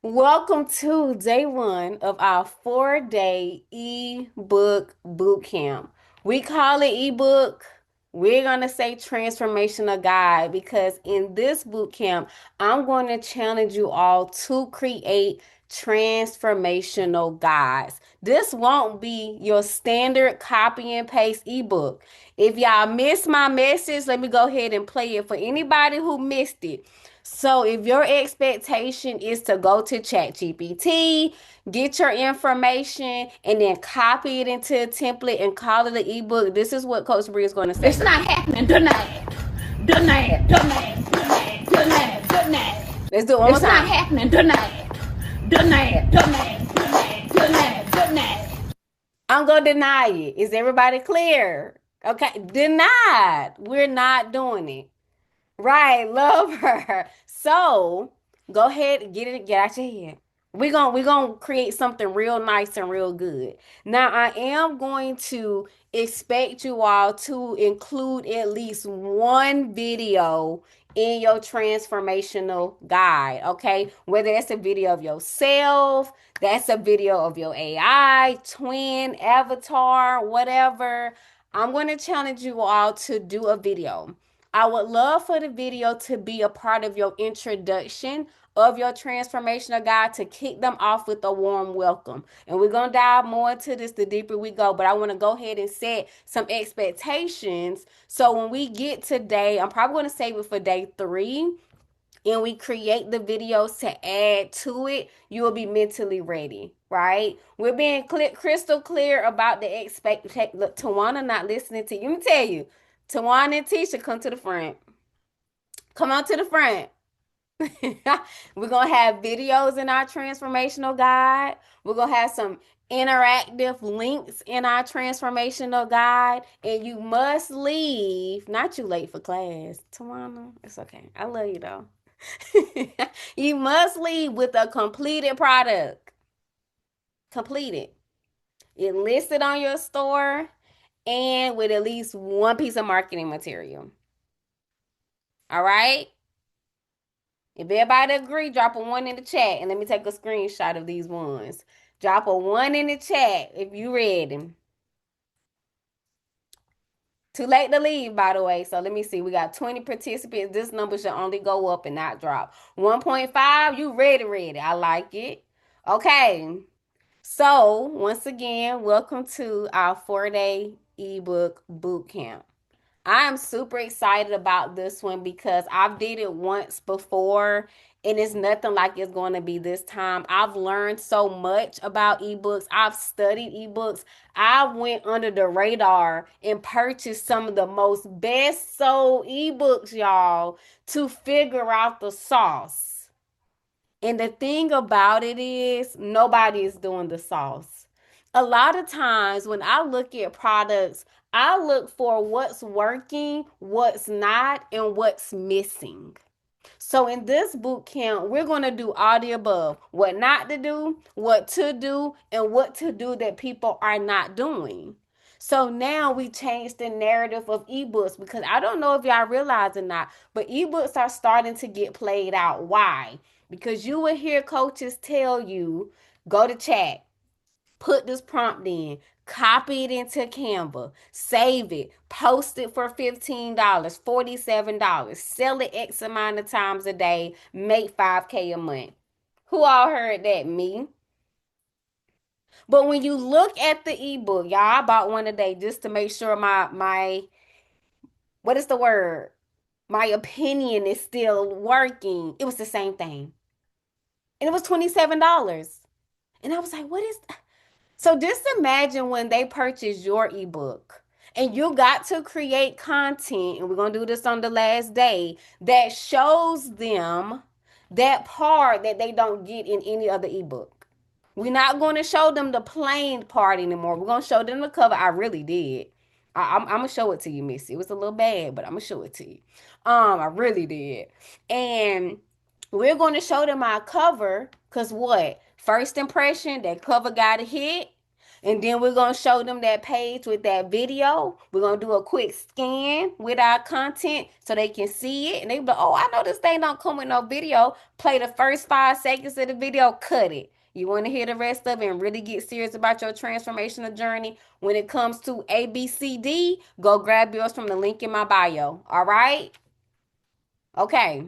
Welcome to day one of our 4-day ebook boot camp. We call it ebook. We're going to say transformational guide because in this boot camp, I'm going to challenge you all to create transformational guides. This won't be your standard copy and paste ebook. If y'all missed my message, let me go ahead and play it for anybody who missed it. So if your expectation is to go to ChatGPT, get your information, and then copy it into a template and call it an ebook, this is what Coach Bree is going to It's say. not happening. Denied. Denied. Denied. Denied. Denied. Denied. Let's do it one more It's not time. happening. Denied. Denied. Denied. Denied. Denied. Denied. I'm going to deny it. Is everybody clear? Okay, denied. We're not doing it. Right, love her. So go ahead and get out your head. We're gonna create something real nice and real good. Now I am going to expect you all to include at least one video in your transformational guide, okay? Whether that's a video of yourself, that's a video of your AI, twin, avatar, whatever. I'm going to challenge you all to do a video. I would love for the video to be a part of your introduction of your transformational guide to kick them off with a warm welcome. And we're going to dive more into this the deeper we go, but I want to go ahead and set some expectations. So when we get to day, I'm probably going to save it for day 3 and we create the videos to add to it, you will be mentally ready, right? We're being crystal clear about the expectation. Look, Tawana not listening to you. Let me tell you, Tawana and Tisha, come to the front. Come on to the front. We're going to have videos in our transformational guide. We're going to have some interactive links in our transformational guide. And you must leave, not you late for class. Tawana, it's okay. I love you though. You must leave with a completed product. Completed. It listed on your store and with at least one piece of marketing material. All right? If everybody agree, drop a 1 in the chat and let me take a screenshot of these ones. Drop a 1 in the chat if you ready. Too late to leave, by the way. So let me see. We got 20 participants. This number should only go up and not drop. 1.5, you ready. I like it. Okay. So, once again, welcome to our 4-day ebook boot camp. I am super excited about this one because I've did it once before and it's nothing like it's going to be this time. I've learned so much about ebooks. I've studied ebooks. I went under the radar and purchased some of the most best sold ebooks, y'all, to figure out the sauce. And the thing about it is, nobody is doing the sauce. A lot of times when I look at products, I look for what's working, what's not, and what's missing. So in this boot camp, we're going to do all the above. What not to do, what to do, and what to do that people are not doing. So now we change the narrative of ebooks because I don't know if y'all realize or not, but ebooks are starting to get played out. Why? Because you will hear coaches tell you, go to chat, put this prompt in, copy it into Canva, save it, post it for $15, $47, sell it X amount of times a day, make 5K a month. Who all heard that? Me. But when you look at the ebook, y'all, I bought one today just to make sure my what is the word? My opinion is still working. It was the same thing. And it was $27. And I was like, what is that? So just imagine when they purchase your ebook and you got to create content, and we're going to do this on the last day, that shows them that part that they don't get in any other ebook. We're not going to show them the plain part anymore. We're going to show them the cover. I really did. I'm going to show it to you, Missy. It was a little bad, but I'm going to show it to you. I really did. And we're going to show them our cover because what? First impression, that cover got a hit. And then we're going to show them that page with that video. We're going to do a quick scan with our content so they can see it. And they be like, oh, I know this thing don't come with no video. Play the first 5 seconds of the video, cut it. You want to hear the rest of it and really get serious about your transformational journey when it comes to ABCD, go grab yours from the link in my bio. All right? Okay.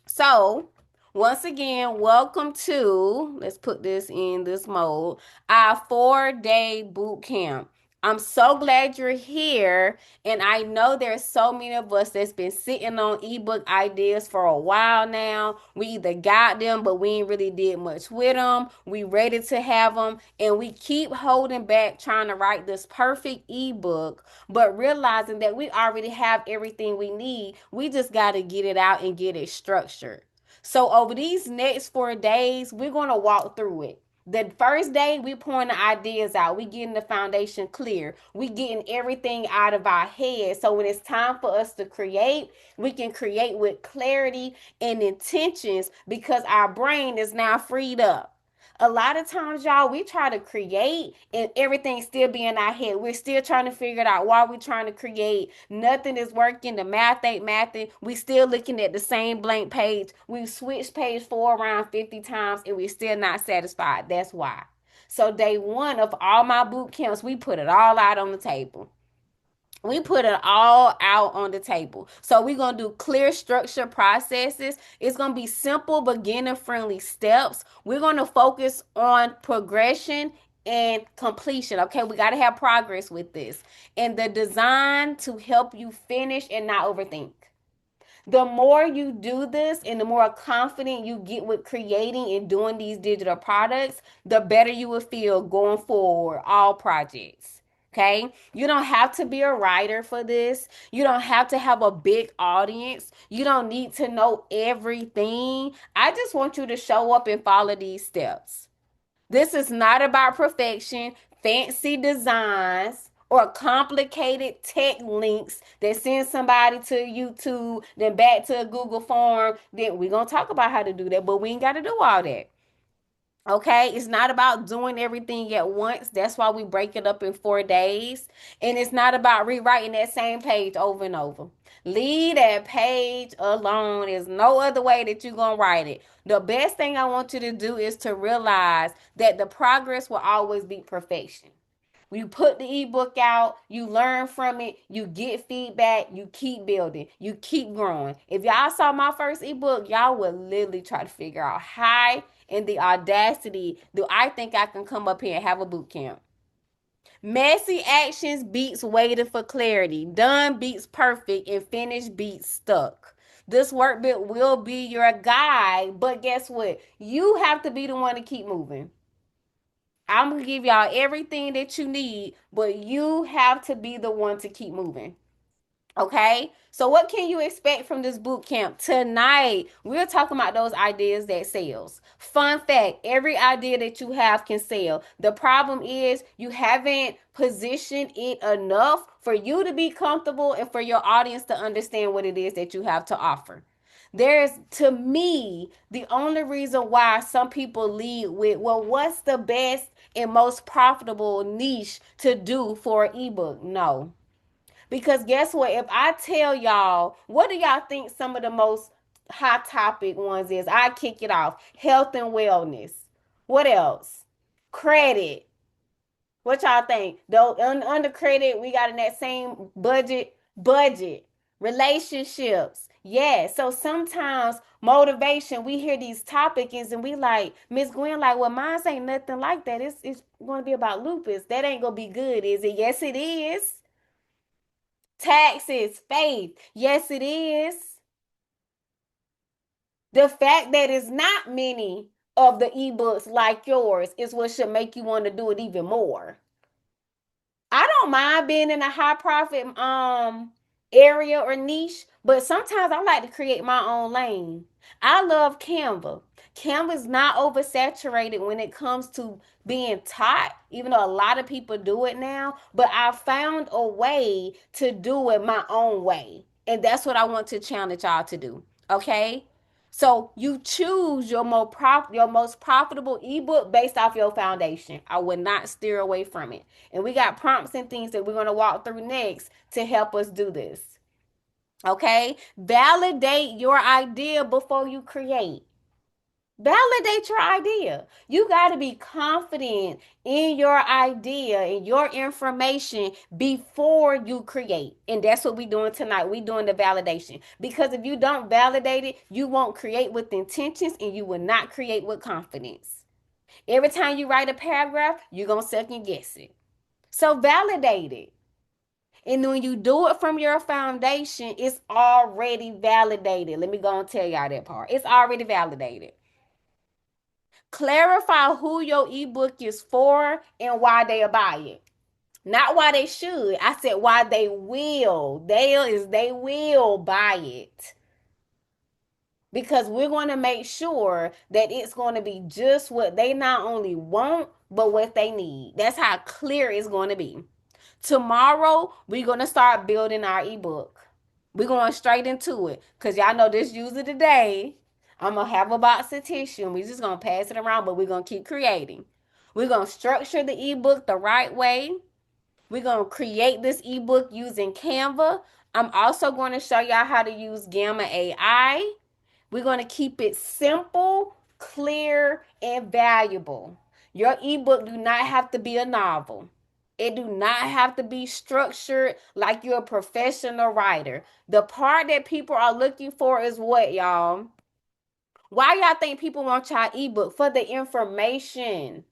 So, once again, welcome to, let's put this in this mode, our 4-day boot camp. I'm so glad you're here. And I know there's so many of us that's been sitting on ebook ideas for a while now. We either got them, but we ain't really did much with them. We ready to have them. And we keep holding back trying to write this perfect ebook, but realizing that we already have everything we need. We just got to get it out and get it structured. So over these next 4 days, we're going to walk through it. The first day, we pouring the ideas out. We getting the foundation clear. We getting everything out of our head. So when it's time for us to create, we can create with clarity and intentions because our brain is now freed up. A lot of times, y'all, we try to create and everything still be in our head. We're still trying to figure it out while we're trying to create. Nothing is working. The math ain't mathing. We still looking at the same blank page. We've switched page 4 around 50 times and we're still not satisfied. That's why. So day 1 of all my boot camps, we put it all out on the table. We put it all out on the table. So we're going to do clear structure processes. It's going to be simple, beginner friendly steps. We're going to focus on progression and completion. Okay, we got to have progress with this. And the design to help you finish and not overthink. The more you do this and the more confident you get with creating and doing these digital products, the better you will feel going forward, all projects. Okay. You don't have to be a writer for this. You don't have to have a big audience. You don't need to know everything. I just want you to show up and follow these steps. This is not about perfection, fancy designs, or complicated tech links that send somebody to YouTube, then back to a Google form. Then we're going to talk about how to do that, but we ain't got to do all that. Okay, it's not about doing everything at once. That's why we break it up in 4 days. And it's not about rewriting that same page over and over. Leave that page alone. There's no other way that you're going to write it. The best thing I want you to do is to realize that the progress will always be perfection. You put the ebook out, you learn from it, you get feedback, you keep building, you keep growing. If y'all saw my first ebook, y'all would literally try to figure out how in the audacity do I think I can come up here and have a boot camp. Messy actions beats waiting for clarity. Done beats perfect and finished beats stuck. This workbook will be your guide, but guess what? You have to be the one to keep moving. I'm going to give y'all everything that you need, but you have to be the one to keep moving. Okay, so what can you expect from this boot camp tonight? We're talking about those ideas that sells. Fun fact: every idea that you have can sell. The problem is you haven't positioned it enough for you to be comfortable and for your audience to understand what it is that you have to offer. There's, to me, the only reason why some people lead with, well, what's the best and most profitable niche to do for an ebook? No. Because guess what? If I tell y'all, what do y'all think some of the most hot topic ones is? I kick it off. Health and wellness. What else? Credit. What y'all think? Though under credit, we got in that same budget. Relationships. Yeah. So sometimes motivation, we hear these topics and we like, Miss Gwen, like, well, mine ain't nothing like that. It's gonna be about lupus. That ain't gonna be good, is it? Yes, it is. Taxes, faith. Yes, it is. The fact that it's not many of the ebooks like yours is what should make you want to do it even more. I don't mind being in a high profit area or niche, but sometimes I like to create my own lane. I love Canva. Canva is not oversaturated when it comes to being taught, even though a lot of people do it now, but I found a way to do it my own way. And that's what I want to challenge y'all to do. Okay? So you choose your most profitable ebook based off your foundation. I would not steer away from it. And we got prompts and things that we're going to walk through next to help us do this. Okay? Validate your idea before you create. Validate your idea. You got to be confident in your idea and your information before you create. And that's what we're doing tonight. We're doing the validation. Because if you don't validate it, you won't create with intentions and you will not create with confidence. Every time you write a paragraph, you're going to second guess it. So validate it. And when you do it from your foundation, it's already validated. Let me go and tell y'all that part. It's already validated. Clarify who your ebook is for and why they'll buy it. Not why they should. I said why they will. They will buy it. Because we're going to make sure that it's going to be just what they not only want, but what they need. That's how clear it's going to be. Tomorrow, we're going to start building our ebook. We're going straight into it because y'all know this user today. I'm going to have a box of tissue and we're just going to pass it around, but we're going to keep creating. We're going to structure the ebook the right way. We're going to create this ebook using Canva. I'm also going to show y'all how to use Gamma AI. We're going to keep it simple, clear, and valuable. Your ebook do not have to be a novel. It do not have to be structured like you're a professional writer. The part that people are looking for is what, y'all? Why y'all think people want y'all ebook? For the information.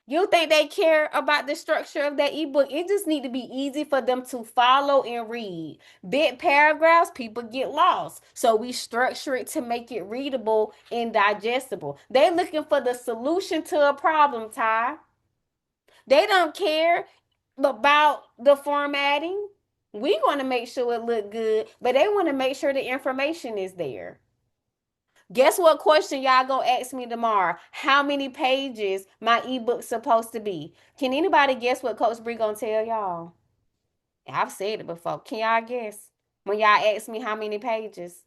You think they care about the structure of that ebook? It just need to be easy for them to follow and read. Big paragraphs, people get lost. So we structure it to make it readable and digestible. They looking for the solution to a problem, Ty. They don't care about the formatting. We want to make sure it look good, but they want to make sure the information is there. Guess what question y'all gonna ask me tomorrow? How many pages my ebook's supposed to be? Can anybody guess what Coach Bree gonna tell y'all? I've said it before. Can y'all guess? When y'all ask me how many pages,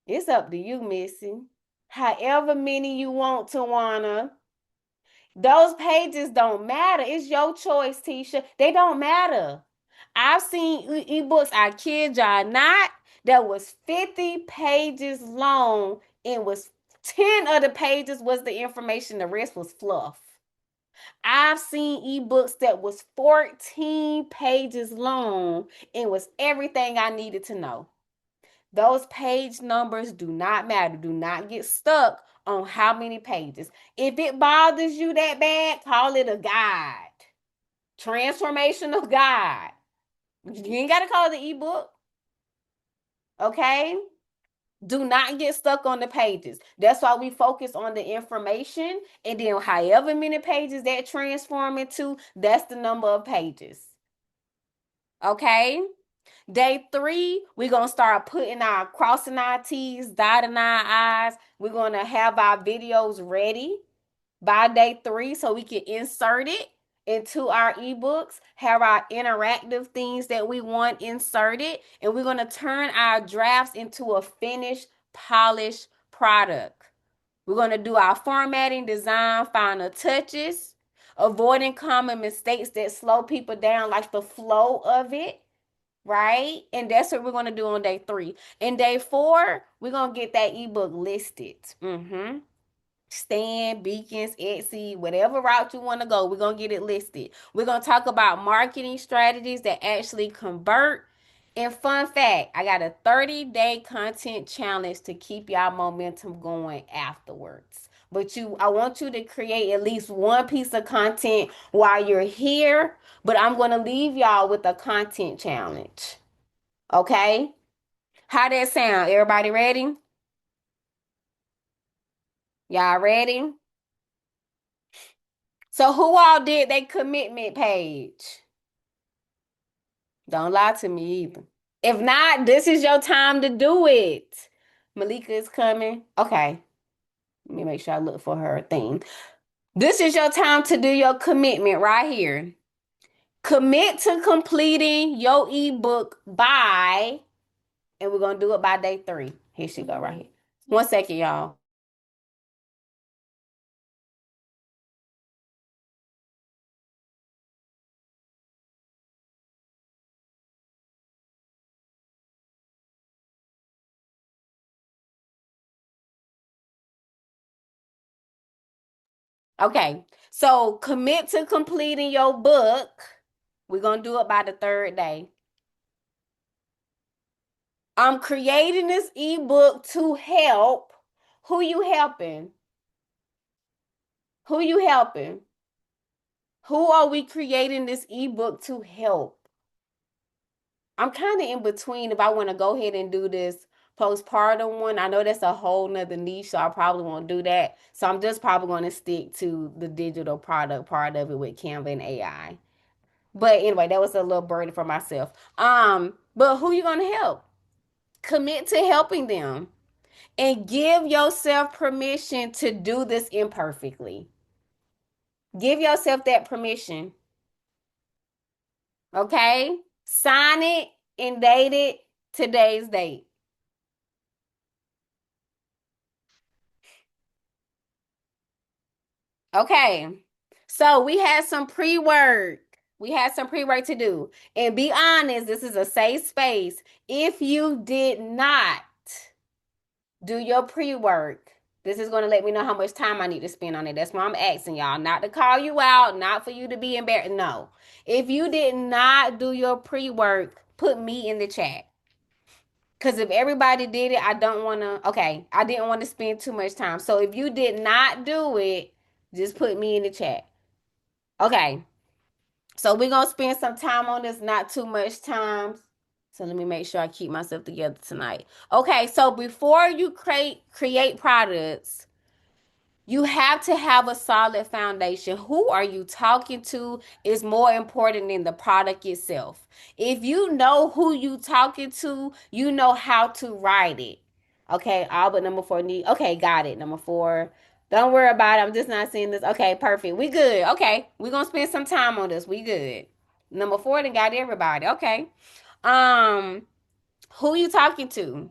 it's up to you, Missy. However many you want, Tawana. Those pages don't matter. It's your choice, Tisha. They don't matter. I've seen ebooks, I kid y'all not, that was 50 pages long and was 10 of the pages was the information, the rest was fluff. I've seen ebooks that was 14 pages long and was everything I needed to know. Those page numbers do not matter. Do not get stuck on how many pages. If it bothers you that bad, call it a guide. Transformational guide. You ain't got to call it the ebook. Okay? Do not get stuck on the pages. That's why we focus on the information. And then, however many pages that transform into, that's the number of pages. Okay? Day 3, we're going to start crossing our T's, dotting our I's. We're going to have our videos ready by day 3 so we can insert it into our ebooks, have our interactive things that we want inserted, and we're going to turn our drafts into a finished, polished product. We're going to do our formatting, design, final touches, avoiding common mistakes that slow people down, like the flow of it, right? And that's what we're going to do on day 3. And day 4, we're going to get that ebook listed. Stand, Beacons, Etsy, whatever route you want to go, we're going to get it listed. We're going to talk about marketing strategies that actually convert. And fun fact, I got a 30-day content challenge to keep y'all momentum going afterwards. But I want you to create at least one piece of content while you're here, but I'm going to leave y'all with a content challenge. Okay? How that sound? Everybody ready? Y'all ready? So who all did their commitment page? Don't lie to me either. If not, this is your time to do it. Malika is coming. Okay. Let me make sure I look for her thing. This is your time to do your commitment right here. Commit to completing your ebook by, and we're going to do it by day 3. Here she go right here. 1 second, y'all. Okay, so commit to completing your book. We're gonna do it by the third day. I'm creating this ebook to help. Who you helping? Who you helping? Who are we creating this ebook to help? I'm kind of in between if I want to go ahead and do this postpartum one. I know that's a whole nother niche, so I probably won't do that. So I'm just probably going to stick to the digital product part of it with Canva and AI. But anyway, that was a little burden for myself. But who you gonna help? Commit to helping them and give yourself permission to do this imperfectly. Give yourself that permission. Okay? Sign it and date it today's date. Okay. So we had some pre-work. We had some pre-work to do. And be honest, this is a safe space. If you did not do your pre-work, this is going to let me know how much time I need to spend on it. That's why I'm asking y'all. Not to call you out, not for you to be embarrassed. No. If you did not do your pre-work, put me in the chat. Because if everybody did it, I don't want to. Okay, I didn't want to spend too much time. So if you did not do it, just put me in the chat. Okay, so we're going to spend some time on this, not too much time. So let me make sure I keep myself together tonight. Okay, so before you create products, you have to have a solid foundation. Who are you talking to is more important than the product itself. If you know who you talking to, you know how to write it. Okay, all but number four need. Okay, got it. Number four. Don't worry about it. I'm just not seeing this. Okay, perfect. We good. Okay, we're gonna spend some time on this. We good. Number four then got everybody. Okay. Um, who you talking to?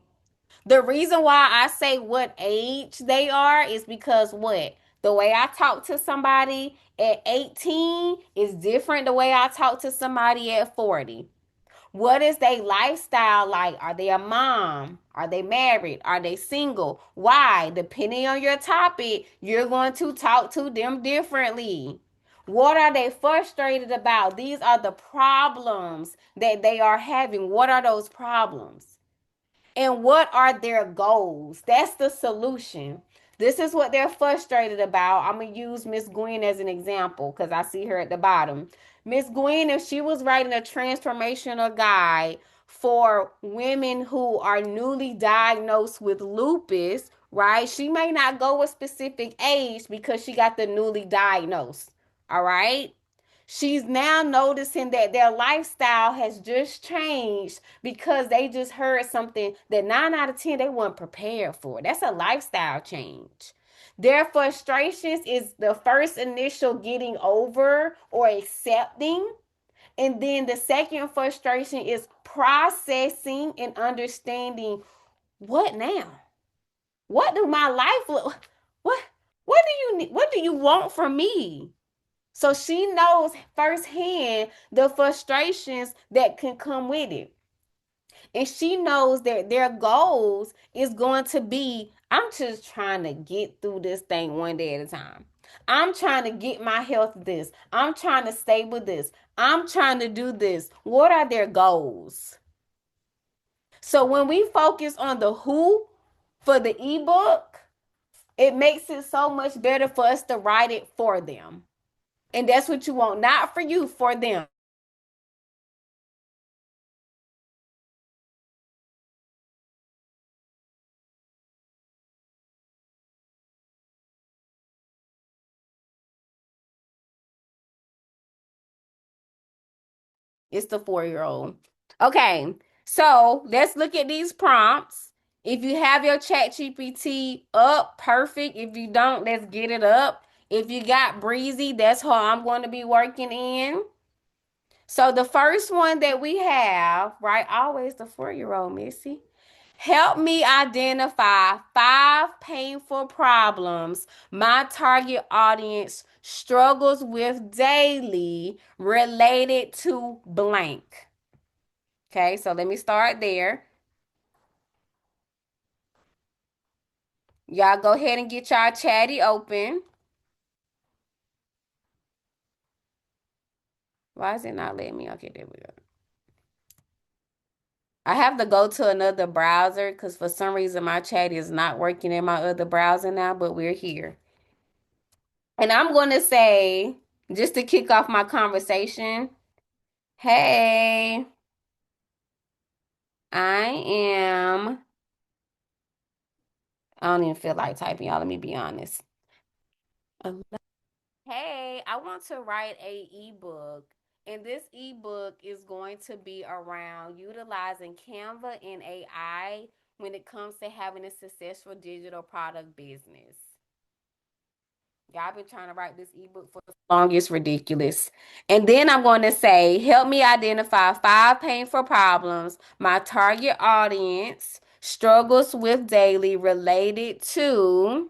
The reason why I say what age they are is because what? The way I talk to somebody at 18 is different the way I talk to somebody at 40. What is their lifestyle like? Are they a mom? Are they married? Are they single? Why? Depending on your topic, you're going to talk to them differently. What are they frustrated about? These are the problems that they are having. What are those problems? And what are their goals? That's the solution. This is what they're frustrated about. I'm going to use Miss Gwen as an example because I see her at the bottom. Miss Gwen, if she was writing a transformational guide for women who are newly diagnosed with lupus, right? She may not go with specific age because she got the newly diagnosed. All right. She's now noticing that their lifestyle has just changed because they just heard something that 9 out of 10 they weren't prepared for. That's a lifestyle change. Their frustrations is the first initial getting over or accepting. And then the second frustration is processing and understanding what now? What do my life look? What what do you need? What do you want from me? So she knows firsthand the frustrations that can come with it. And she knows that their goals is going to be I'm just trying to get through this thing one day at a time. I'm trying to get my health this. I'm trying to stay with this. I'm trying to do this. What are their goals? So when we focus on the who for the ebook, it makes it so much better for us to write it for them. And that's what you want, not for you, for them. It's the 4-year-old. Okay, so let's look at these prompts. If you have your chat GPT up, perfect. If you don't, let's get it up. If you got breezy, that's how I'm going to be working in. So the first one that we have, right? Always the 4-year-old, Missy. Help me identify five painful problems my target audience struggles with daily related to blank. Okay, so let me start there. Y'all go ahead and get y'all chatty open. Why is it not letting me? Okay, there we go. I have to go to another browser because for some reason my chat is not working in my other browser now, but we're here. And I'm going to say, just to kick off my conversation, hey, I am, I don't even feel like typing, y'all. Let me be honest. Hey, I want to write a ebook, and this ebook is going to be around utilizing Canva and AI when it comes to having a successful digital product business. Yeah, I've been trying to write this ebook for so long, it's ridiculous. And then I'm going to say, help me identify five painful problems my target audience struggles with daily related to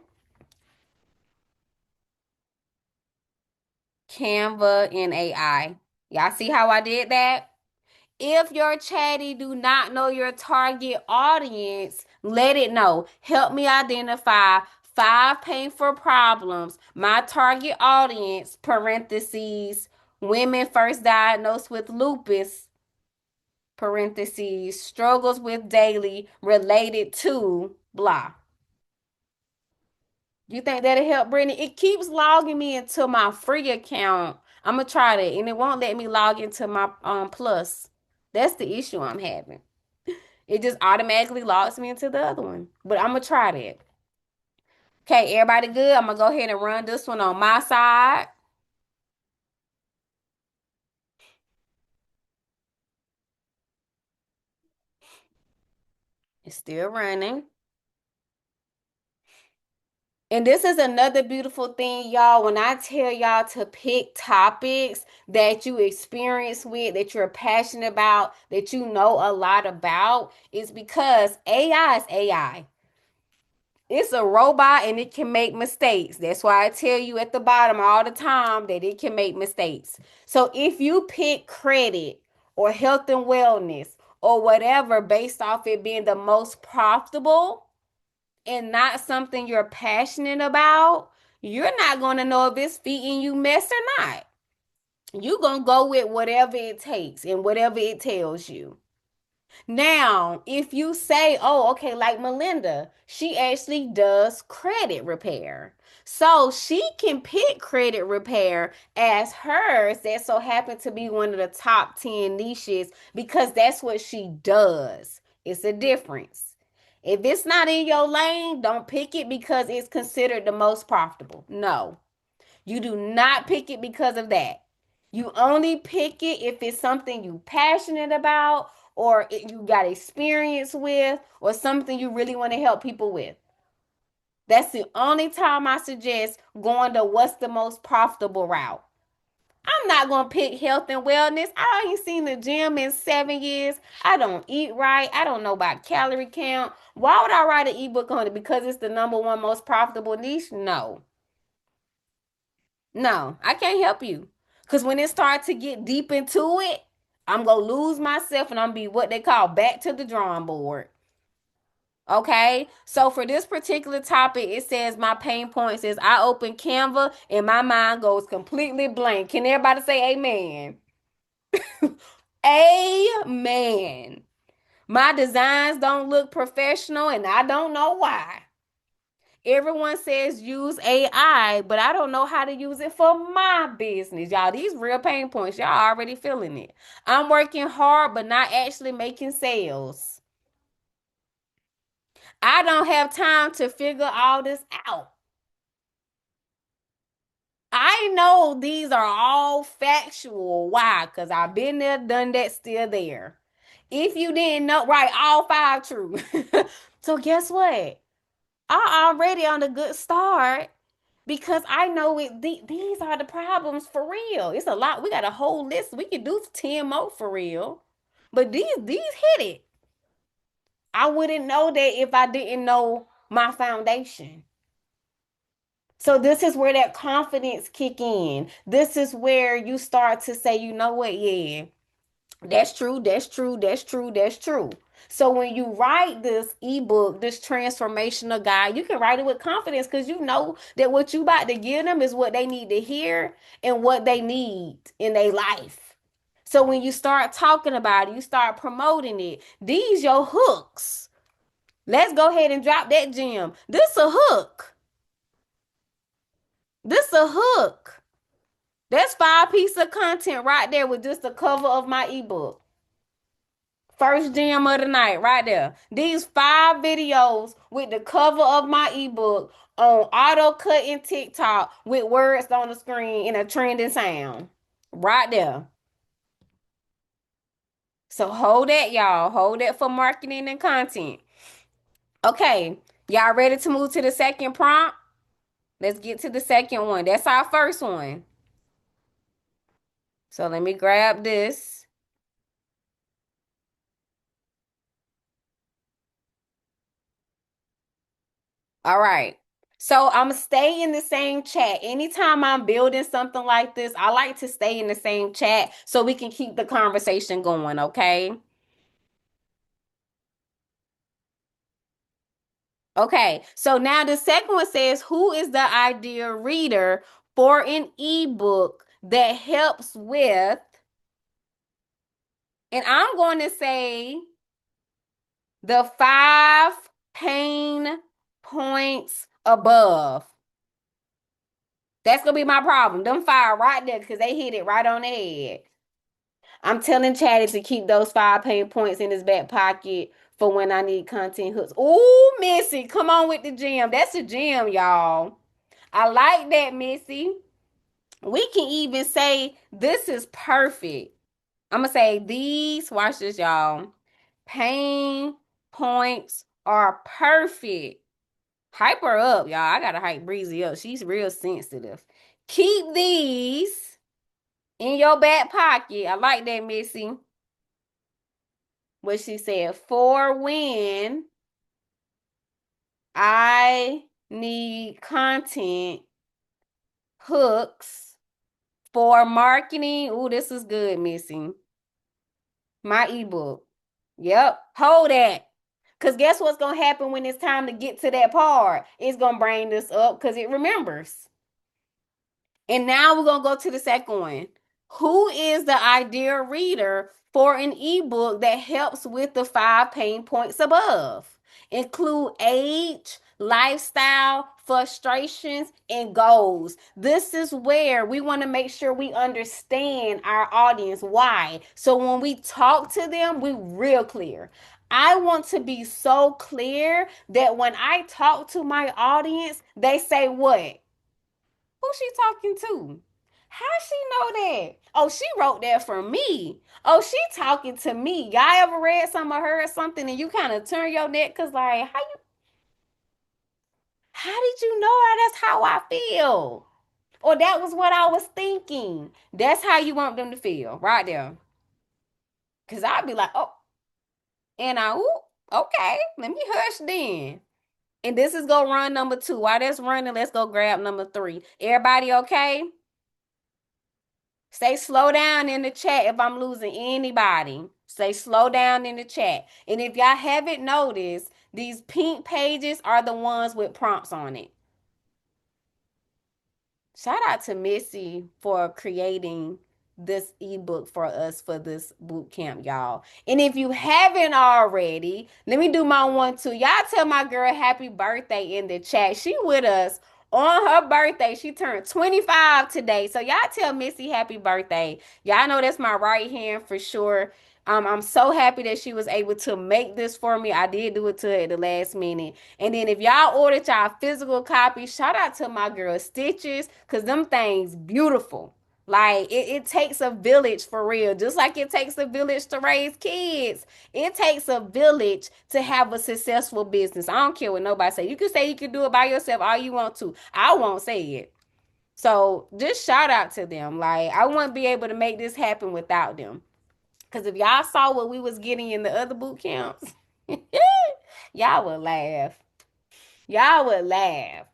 Canva and AI. Y'all see how I did that? If your chatty do not know your target audience, let it know. Help me identify five painful problems my target audience, parentheses, women first diagnosed with lupus, parentheses, struggles with daily related to blah. You think that'll help, Brittany? It keeps logging me into my free account. I'm gonna try that, and it won't let me log into my plus. That's the issue I'm having. It just automatically logs me into the other one. But I'm gonna try that. Okay, everybody good? I'm gonna go ahead and run this one on my side. It's still running. And this is another beautiful thing, y'all. When I tell y'all to pick topics that you experience with, that you're passionate about, that you know a lot about, it's because AI is AI. It's a robot and it can make mistakes. That's why I tell you at the bottom all the time that it can make mistakes. So if you pick credit or health and wellness or whatever based off it being the most profitable, and not something you're passionate about, you're not going to know if it's feeding you mess or not. You're going to go with whatever it takes and whatever it tells you. Now, if you say, oh, okay, like Melinda, she actually does credit repair. So she can pick credit repair as hers that so happen to be one of the top 10 niches because that's what she does. It's a difference. If it's not in your lane, don't pick it because it's considered the most profitable. No. You do not pick it because of that. You only pick it if it's something you passionate about or you got experience with or something you really want to help people with. That's the only time I suggest going to what's the most profitable route. I'm not going to pick health and wellness. I ain't seen the gym in 7 years. I don't eat right. I don't know about calorie count. Why would I write an ebook on it? Because it's the number one most profitable niche? No. No, I can't help you. Because when it starts to get deep into it, I'm going to lose myself and I'm going to be what they call back to the drawing board. Okay, so for this particular topic, it says my pain points is I open Canva and my mind goes completely blank. Can everybody say amen? Amen. My designs don't look professional and I don't know why. Everyone says use AI, but I don't know how to use it for my business. Y'all, these real pain points, y'all already feeling it. I'm working hard, but not actually making sales. I don't have time to figure all this out. I know these are all factual. Why? Because I've been there, done that, still there. If you didn't know, right, all five true. So guess what? I already on a good start because I know these are the problems for real. It's a lot. We got a whole list. We could do 10 more for real. But these hit it. I wouldn't know that if I didn't know my foundation. So this is where that confidence kick in. This is where you start to say, you know what, yeah, that's true, that's true, that's true, that's true. So when you write this ebook, this transformational guide, you can write it with confidence because you know that what you about to give them is what they need to hear and what they need in their life. So when you start talking about it, you start promoting it. These your hooks. Let's go ahead and drop that gem. This a hook. This a hook. That's 5 pieces of content right there with just the cover of my ebook. First gem of the night, right there. These 5 videos with the cover of my ebook on auto cut in TikTok with words on the screen in a trending sound. Right there. So hold that, y'all. Hold that for marketing and content. Okay, y'all ready to move to the second prompt? Let's get to the second one. That's our first one. So let me grab this. All right. So I'm stay in the same chat. Anytime I'm building something like this, I like to stay in the same chat so we can keep the conversation going, okay? Okay. So now the second one says, who is the ideal reader for an ebook that helps with, and I'm going to say the 5 pain points above. That's gonna be my problem. Them 5 right there because they hit it right on the head. I'm telling Chatty to keep those 5 pain points in his back pocket for when I need content hooks. Ooh, Missy, come on with the gym. That's a gym, y'all. I like that, Missy. We can even say this is perfect. I'm gonna say these, watch this, y'all. Pain points are perfect. Hype her up, y'all. I gotta hype Breezy up. She's real sensitive. Keep these in your back pocket. I like that, Missy. What she said, for when I need content hooks for marketing. Ooh, this is good, Missy. My ebook. Yep. Hold that. Because guess what's going to happen when it's time to get to that part? It's going to bring this up because it remembers. And now we're going to go to the second one. Who is the ideal reader for an ebook that helps with the 5 pain points above? Include age, lifestyle, frustrations, and goals. This is where we want to make sure we understand our audience. Why? So when we talk to them, we real clear. I want to be so clear that when I talk to my audience, they say what? Who she talking to? How she know that? Oh, she wrote that for me. Oh, she talking to me. Y'all ever read something or heard something and you kind of turn your neck because like how did you know that's how I feel? Or that was what I was thinking. That's how you want them to feel, right there. Cause I'd be like, oh, and ooh, okay, let me hush then. And this is go run number 2. While that's running, let's go grab number 3. Everybody okay? Say slow down in the chat if I'm losing anybody. Say slow down in the chat. And if y'all haven't noticed, these pink pages are the ones with prompts on it. Shout out to Missy for creating this ebook for us for this boot camp, y'all. And if you haven't already, let me do my one too. Y'all tell my girl happy birthday in the chat. She with us on her birthday. She turned 25 today. So y'all tell Missy happy birthday. Y'all know that's my right hand for sure. I'm so happy that she was able to make this for me. I did do it to her at the last minute. And then if y'all ordered y'all physical copy, shout out to my girl Stitches, because them things beautiful. Like it takes a village for real. Just like it takes a village to raise kids. It takes a village to have a successful business. I don't care what nobody say. You can say you can do it by yourself all you want to. I won't say it. So just shout out to them. Like I wouldn't be able to make this happen without them. Because if y'all saw what we was getting in the other boot camps, Y'all would laugh. Y'all would laugh.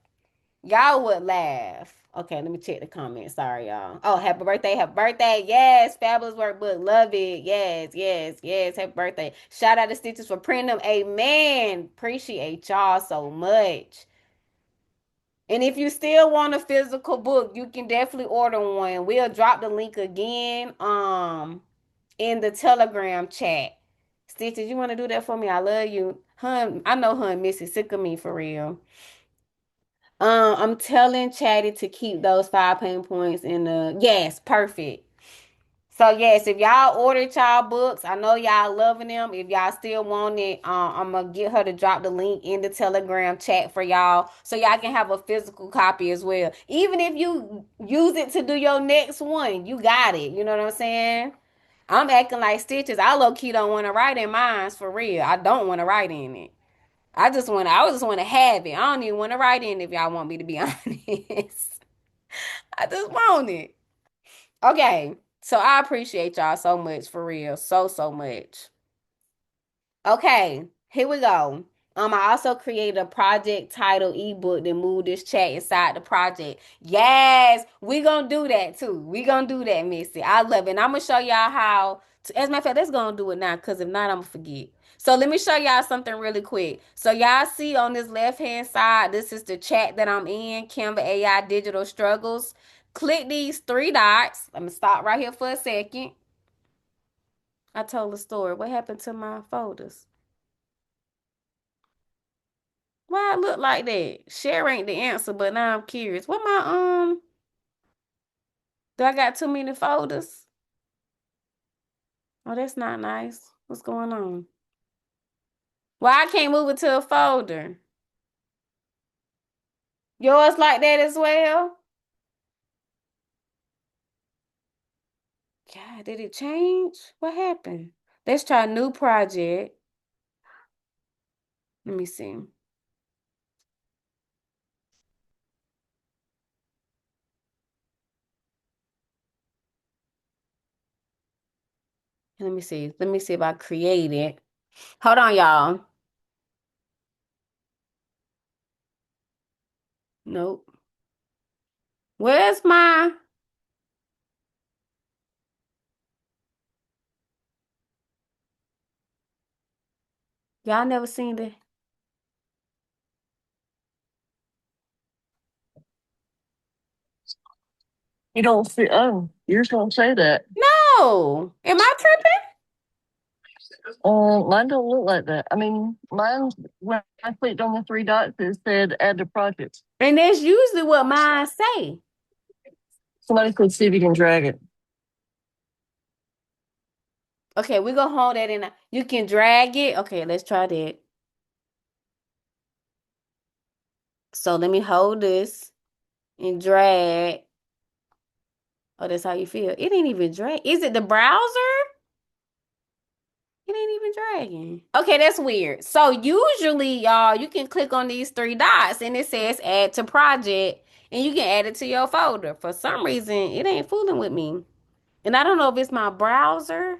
Y'all would laugh. Okay, let me check the comments. Sorry, y'all. Oh, happy birthday, happy birthday. Yes, fabulous workbook. Love it. Yes, yes, yes. Happy birthday. Shout out to Stitches for printing them. Amen. Appreciate y'all so much. And if you still want a physical book, you can definitely order one. We'll drop the link again in the Telegram chat. Stitches, you want to do that for me? I love you. Hun, I know hun Missy sick of me for real. I'm telling Chatty to keep those 5 pain points in the yes, perfect. So yes, if y'all ordered y'all books, I know y'all loving them. If y'all still want it, I'm gonna get her to drop the link in the Telegram chat for y'all, so y'all can have a physical copy as well. Even if you use it to do your next one, you got it. You know what I'm saying? I'm acting like Stitches. I low key don't want to write in mine for real. I don't want to write in it. I just want to have it. I don't even want to write in if y'all want me to be honest. I just want it. Okay. So I appreciate y'all so much for real. So, so much. Okay, here we go. I also created a project title ebook that moved this chat inside the project. Yes, we gonna do that too. We gonna do that, Missy. I love it. And I'm gonna show y'all how to, as a matter of fact, let's go and do it now, because if not, I'm gonna forget. So let me show y'all something really quick. So y'all see on this left-hand side, this is the chat that I'm in, Canva AI Digital Struggles. Click these three dots. I'm gonna stop right here for a second. I told the story. What happened to my folders? Why it look like that? Share ain't the answer, but now I'm curious. What my do I got too many folders? Oh, that's not nice. What's going on? Why I can't move it to a folder? Yours like that as well? God, did it change? What happened? Let's try a new project. Let me see. Let me see. Let me see if I create it. Hold on, y'all. Nope. Where's my y'all never seen the You don't see. Oh, yours don't say that. No. Am I tripping? Mine don't look like that. I mean, mine when I clicked on the three dots, it said add to project. And that's usually what mine say. Somebody could see if you can drag it. Okay, we're gonna hold that in. You can drag it. Okay, let's try that. So let me hold this and drag. Oh, that's how you feel. It ain't even drag. Is it the browser? It ain't even dragging. Okay, that's weird. So usually, y'all, you can click on these three dots and it says add to project and you can add it to your folder. For some reason, it ain't fooling with me. And I don't know if it's my browser.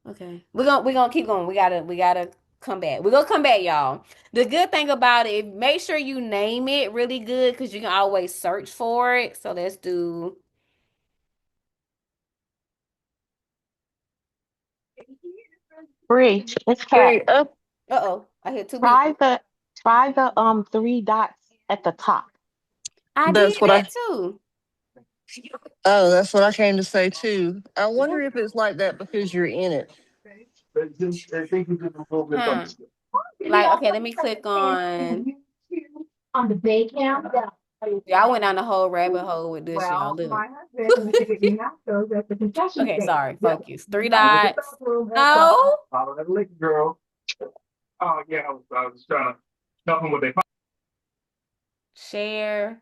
Okay. We're gonna keep going. We gotta come back. We're gonna come back, y'all. The good thing about it, make sure you name it really good because you can always search for it. So let's do Bree, it's Cat. Hey, up. uh-oh. I hit two Try people. the try the three dots at the top. I That's did what that I. too. Oh, that's what I came to say too. I wonder if it's like that because you're in it. Huh. Like, okay, let me click on. On the day count. Y'all went down the whole rabbit hole with this, y'all. Look. Okay, sorry. Focus. Three dots. No. Share.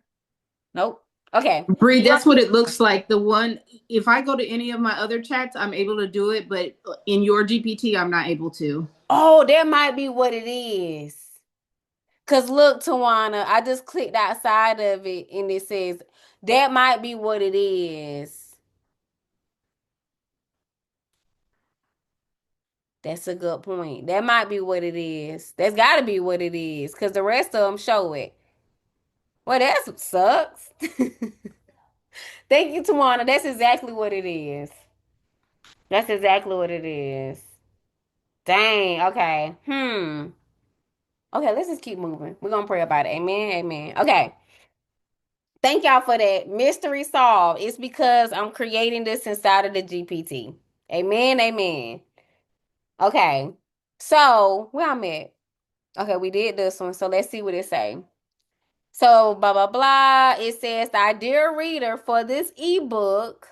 Nope. Okay. Bree, that's what it looks like. The one, if I go to any of my other chats, I'm able to do it, but in your GPT, I'm not able to. Oh, that might be what it is. Cause look, Tawana, I just clicked outside of it and it says that might be what it is. That's a good point. That might be what it is. That's got to be what it is because the rest of them show it. Well, that sucks. Thank you, Tawana. That's exactly what it is. That's exactly what it is. Dang. Okay. Okay, let's just keep moving. We're going to pray about it. Amen. Amen. Okay. Thank y'all for that. Mystery solved. It's because I'm creating this inside of the GPT. Amen. Amen. Okay. So, where I'm at? Okay, we did this one. So let's see what it say. So blah blah blah. It says the ideal reader for this ebook,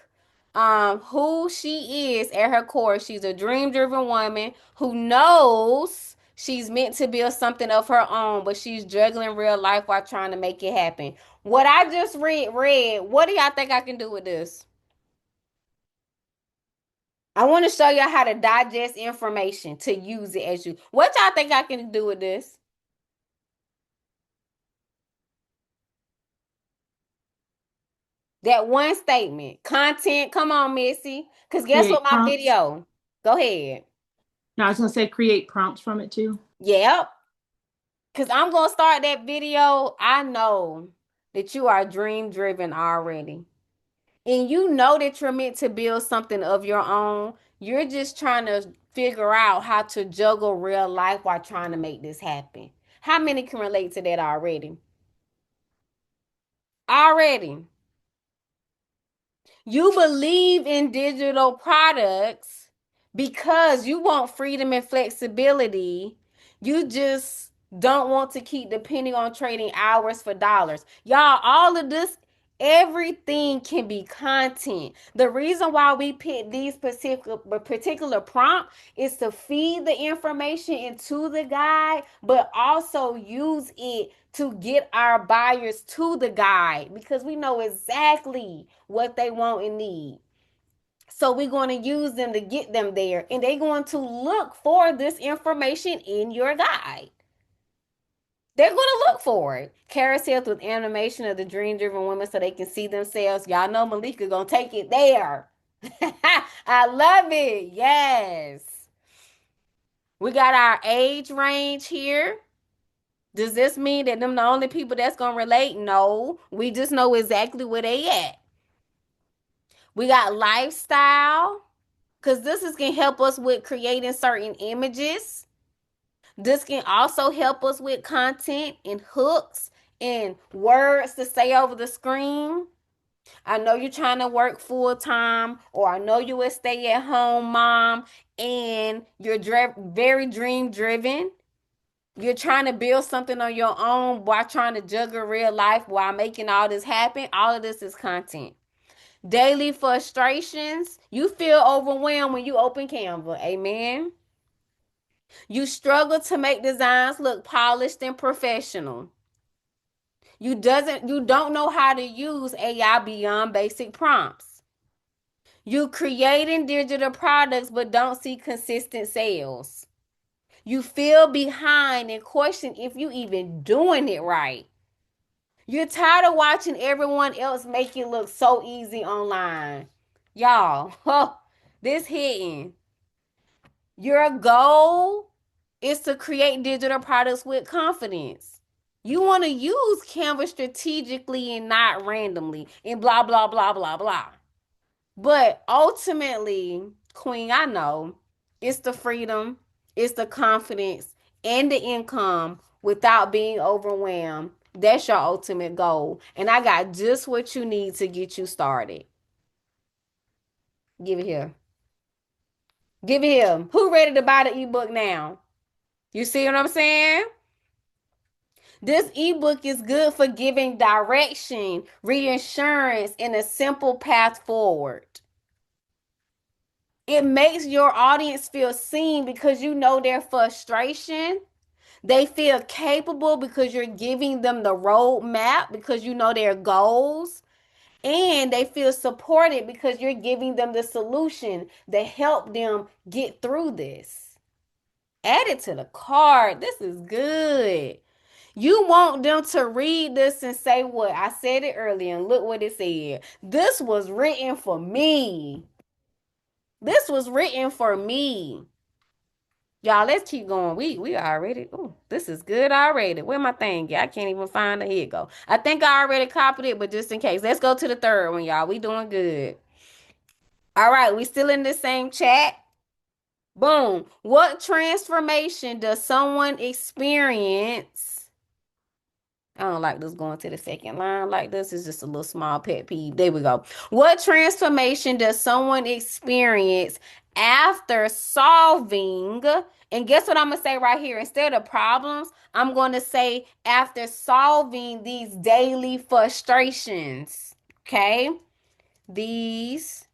who she is at her core. She's a dream-driven woman who knows she's meant to build something of her own, but she's juggling real life while trying to make it happen. What I just read, what do y'all think I can do with this? I want to show y'all how to digest information to use it as you. What y'all think I can do with this? That one statement. Content. Come on, Missy. Because guess what Create my prompts. video? Go ahead. No, I was gonna say create prompts from it too. Yep. Because I'm going to start that video. I know that you are dream driven already. And you know that you're meant to build something of your own. You're just trying to figure out how to juggle real life while trying to make this happen. How many can relate to that already? Already. You believe in digital products because you want freedom and flexibility. You just don't want to keep depending on trading hours for dollars. Y'all, all of this, everything can be content. The reason why we pick these particular prompt is to feed the information into the guide, but also use it to get our buyers to the guide because we know exactly what they want and need. So we're going to use them to get them there, and they're going to look for this information in your guide. They're going to look for it. Carousels with animation of the dream-driven women so they can see themselves. Y'all know Malika going to take it there. I love it. Yes. We got our age range here. Does this mean that them the only people that's gonna relate? No, we just know exactly where they at. We got lifestyle, because this is gonna help us with creating certain images. This can also help us with content and hooks and words to say over the screen. I know you're trying to work full time, or I know you're a stay at home mom and you're very dream driven. You're trying to build something on your own while trying to juggle real life while making all this happen. All of this is content. Daily frustrations. You feel overwhelmed when you open Canva. Amen. You struggle to make designs look polished and professional. You don't know how to use AI beyond basic prompts. You creating digital products but don't see consistent sales. You feel behind and question if you even doing it right. You're tired of watching everyone else make it look so easy online. Y'all, this hitting. Your goal is to create digital products with confidence. You want to use Canva strategically and not randomly and blah, blah, blah, blah, blah. But ultimately, Queen, I know it's the freedom, it's the confidence, and the income without being overwhelmed. That's your ultimate goal. And I got just what you need to get you started. Give it here. Give it here. Who ready to buy the ebook now? You see what I'm saying? This ebook is good for giving direction, reassurance, and a simple path forward. It makes your audience feel seen because you know their frustration. They feel capable because you're giving them the roadmap because you know their goals. And they feel supported because you're giving them the solution that help them get through this. Add it to the card. This is good. You want them to read this and say what? I said it earlier and look what it said. This was written for me. This was written for me. Y'all, let's keep going. We already. Oh, this is good already. Where my thing? Yeah, I can't even find it. Here it go. I think I already copied it, but just in case, let's go to the third one, y'all. We doing good. All right, we still in the same chat. Boom. What transformation does someone experience? I don't like this going to the second line like this. It's just a little small pet peeve. There we go. What transformation does someone experience after solving? And guess what I'm going to say right here? Instead of problems, I'm going to say after solving these daily frustrations. Okay? These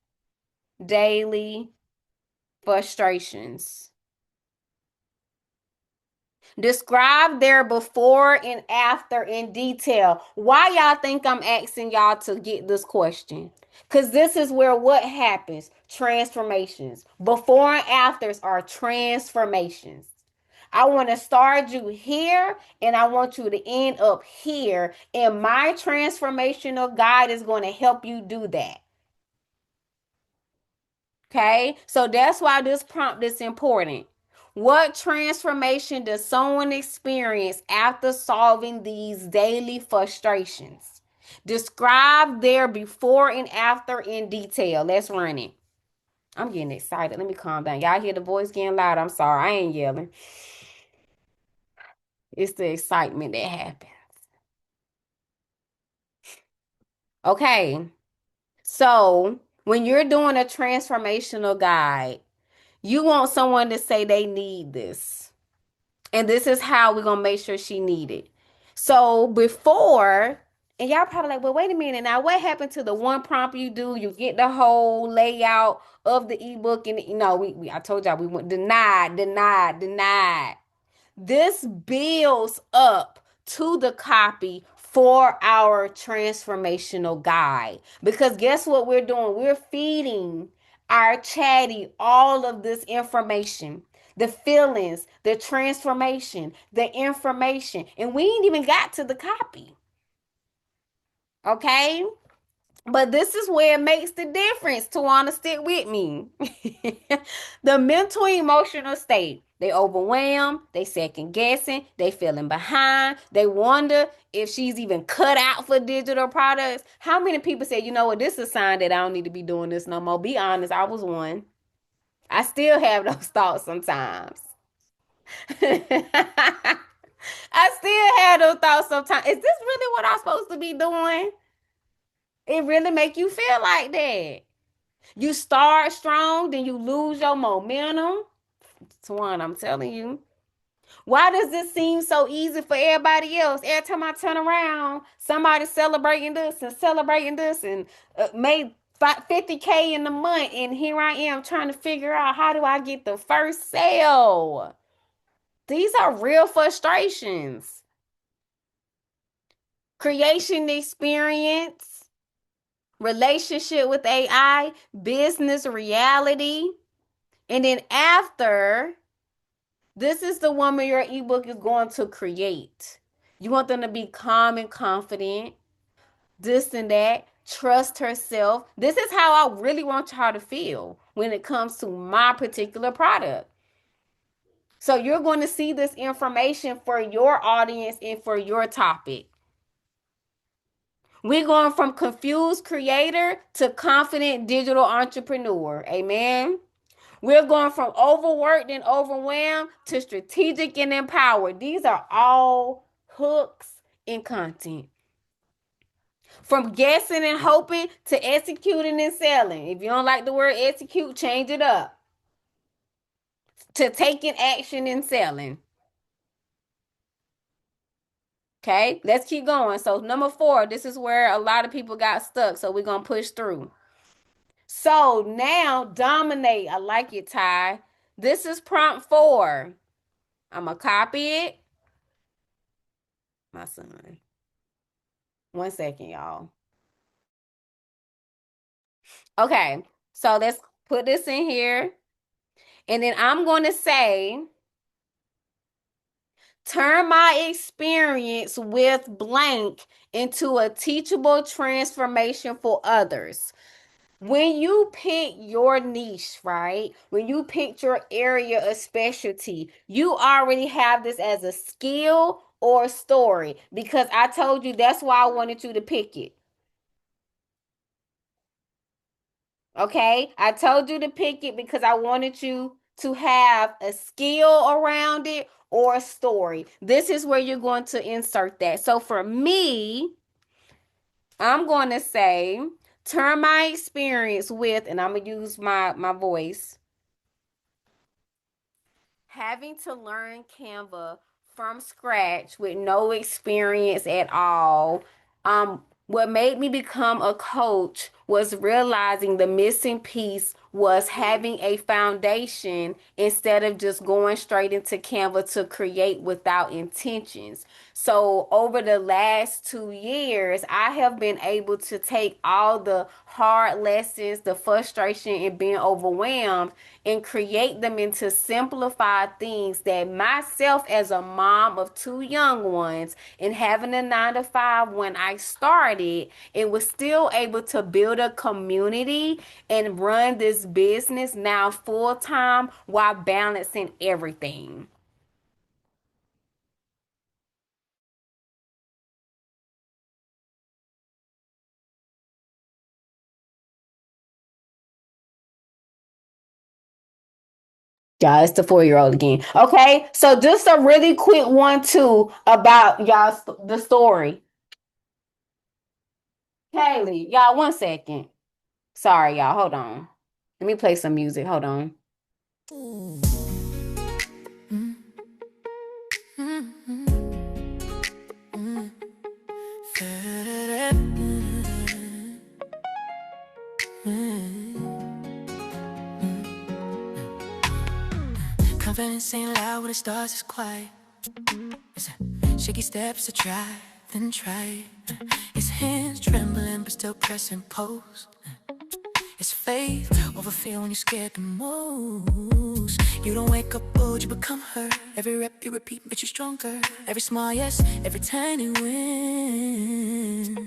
daily frustrations. Describe their before and after in detail. Why y'all think I'm asking y'all to get this question? Because this is where what happens? Transformations. Before and afters are transformations. I want to start you here and I want you to end up here. And my transformational guide is going to help you do that. Okay, so that's why this prompt is important. What transformation does someone experience after solving these daily frustrations? Describe their before and after in detail. Let's run it. I'm getting excited. Let me calm down. Y'all hear the voice getting loud? I'm sorry. I ain't yelling. It's the excitement that happens. Okay, so when you're doing a transformational guide, you want someone to say they need this. And this is how we're gonna make sure she needed. So before, and y'all probably like, well, wait a minute. Now, what happened to the one prompt you do? You get the whole layout of the ebook, and you know, we I told y'all we went denied, denied, denied. This builds up to the copy for our transformational guide. Because guess what we're doing? We're feeding our chatty all of this information, the feelings, the transformation, the information. And we ain't even got to the copy. Okay? But this is where it makes the difference. To want to stick with me. The mental emotional state. They overwhelmed, they second guessing, they feeling behind, they wonder if she's even cut out for digital products. How many people say, you know what, this is a sign that I don't need to be doing this no more? Be honest, I was one. I still have those thoughts sometimes. I still have those thoughts sometimes. Is this really what I'm supposed to be doing? It really make you feel like that. You start strong, then you lose your momentum. Swan, I'm telling you. Why does this seem so easy for everybody else? Every time I turn around, somebody's celebrating this and made 50K in a month. And here I am trying to figure out how do I get the first sale? These are real frustrations. Creation experience, relationship with AI, business reality. And then after, this is the woman your ebook is going to create. You want them to be calm and confident, this and that, trust herself. This is how I really want y'all to feel when it comes to my particular product. So you're going to see this information for your audience and for your topic. We're going from confused creator to confident digital entrepreneur. Amen. We're going from overworked and overwhelmed to strategic and empowered. These are all hooks in content. From guessing and hoping to executing and selling. If you don't like the word execute, change it up. To taking action and selling. Okay, let's keep going. So, number 4, this is where a lot of people got stuck. So, we're going to push through. So, now dominate. I like it, Ty. This is prompt 4. I'm going to copy it. My son. 1 second, y'all. Okay, so let's put this in here. And then I'm going to say, turn my experience with blank into a teachable transformation for others. when you pick your niche, right? When you pick your area of specialty, you already have this as a skill or a story because I told you that's why I wanted you to pick it. Okay? I told you to pick it because I wanted you to have a skill around it or a story. This is where you're going to insert that. So for me, I'm going to say turn my experience with, and I'm going to use my voice, having to learn Canva from scratch with no experience at all. What made me become a coach was realizing the missing piece was having a foundation instead of just going straight into Canva to create without intentions. So over the last 2 years, I have been able to take all the hard lessons, the frustration and being overwhelmed, and create them into simplified things that myself as a mom of two young ones and having a 9 to 5 when I started, it was still able to build a community and run this business now full time while balancing everything. Yeah, it's the 4-year-old again. Okay, so just a really quick one too about y'all the story. Kaylee, y'all, 1 second. Sorry, y'all. Hold on. Let me play some music. Hold on. Confidence ain't loud when it starts, it's quiet. Shaky steps to try, then try. His hands trembling, but still pressing pose. It's faith over fear when you're scared the most. You don't wake up bold, you become her. Every rep you repeat makes you stronger. Every small yes, every tiny win.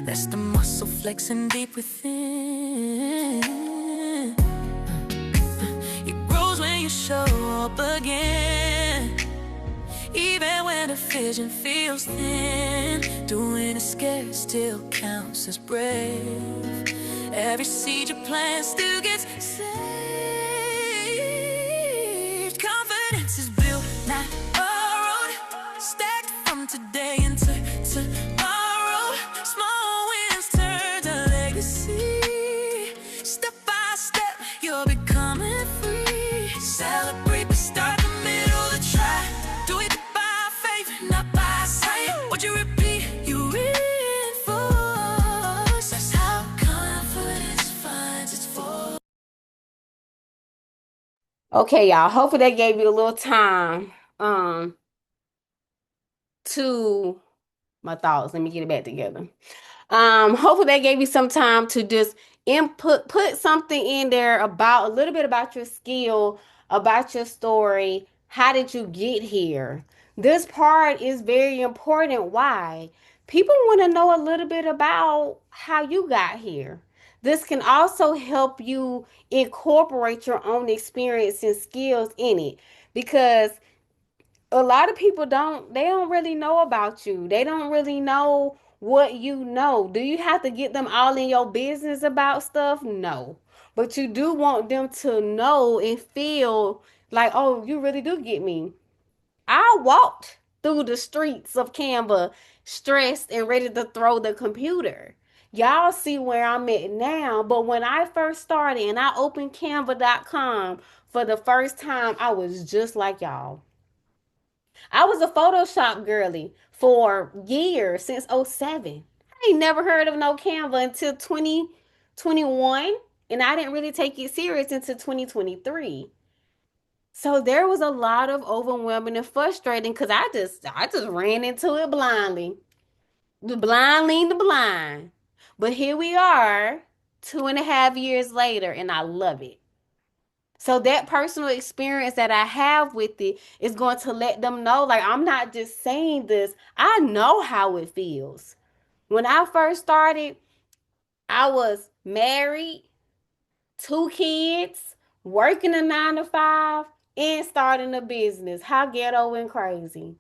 That's the muscle flexing deep within. It grows when you show up again. Even when the vision feels thin, doing it scared still counts as brave. Every seed you plant still gets saved. Confidence is built, not borrowed. Stacked from today into tomorrow. Small wins turn to legacy. Step by step, you're becoming free. Celebrate the start, the middle, the try. Do it by faith, not by sight. What you repeat, you reinforce. That's how confidence finds its voice. Okay, y'all. Hopefully that gave you a little time um to my thoughts. Let me get it back together. Hopefully that gave you some time to just put something in there about a little bit about your skill, about your story. How did you get here? This part is very important. Why? People want to know a little bit about how you got here. This can also help you incorporate your own experience and skills in it because a lot of people don't really know about you. They don't really know what you know. Do you have to get them all in your business about stuff? No. But you do want them to know and feel like, oh, you really do get me. I walked through the streets of Canva stressed and ready to throw the computer. Y'all see where I'm at now, but when I first started and I opened canva.com for the first time, I was just like y'all. I was a Photoshop girly for years since '07. I ain't never heard of no Canva until 2021, and I didn't really take it serious until 2023. So there was a lot of overwhelming and frustrating because I just ran into it blindly. The blind lead the blind. But here we are, 2.5 years later, and I love it. So that personal experience that I have with it is going to let them know, like, I'm not just saying this. I know how it feels. When I first started, I was married. two kids, working a 9 to 5, and starting a business. How ghetto and crazy.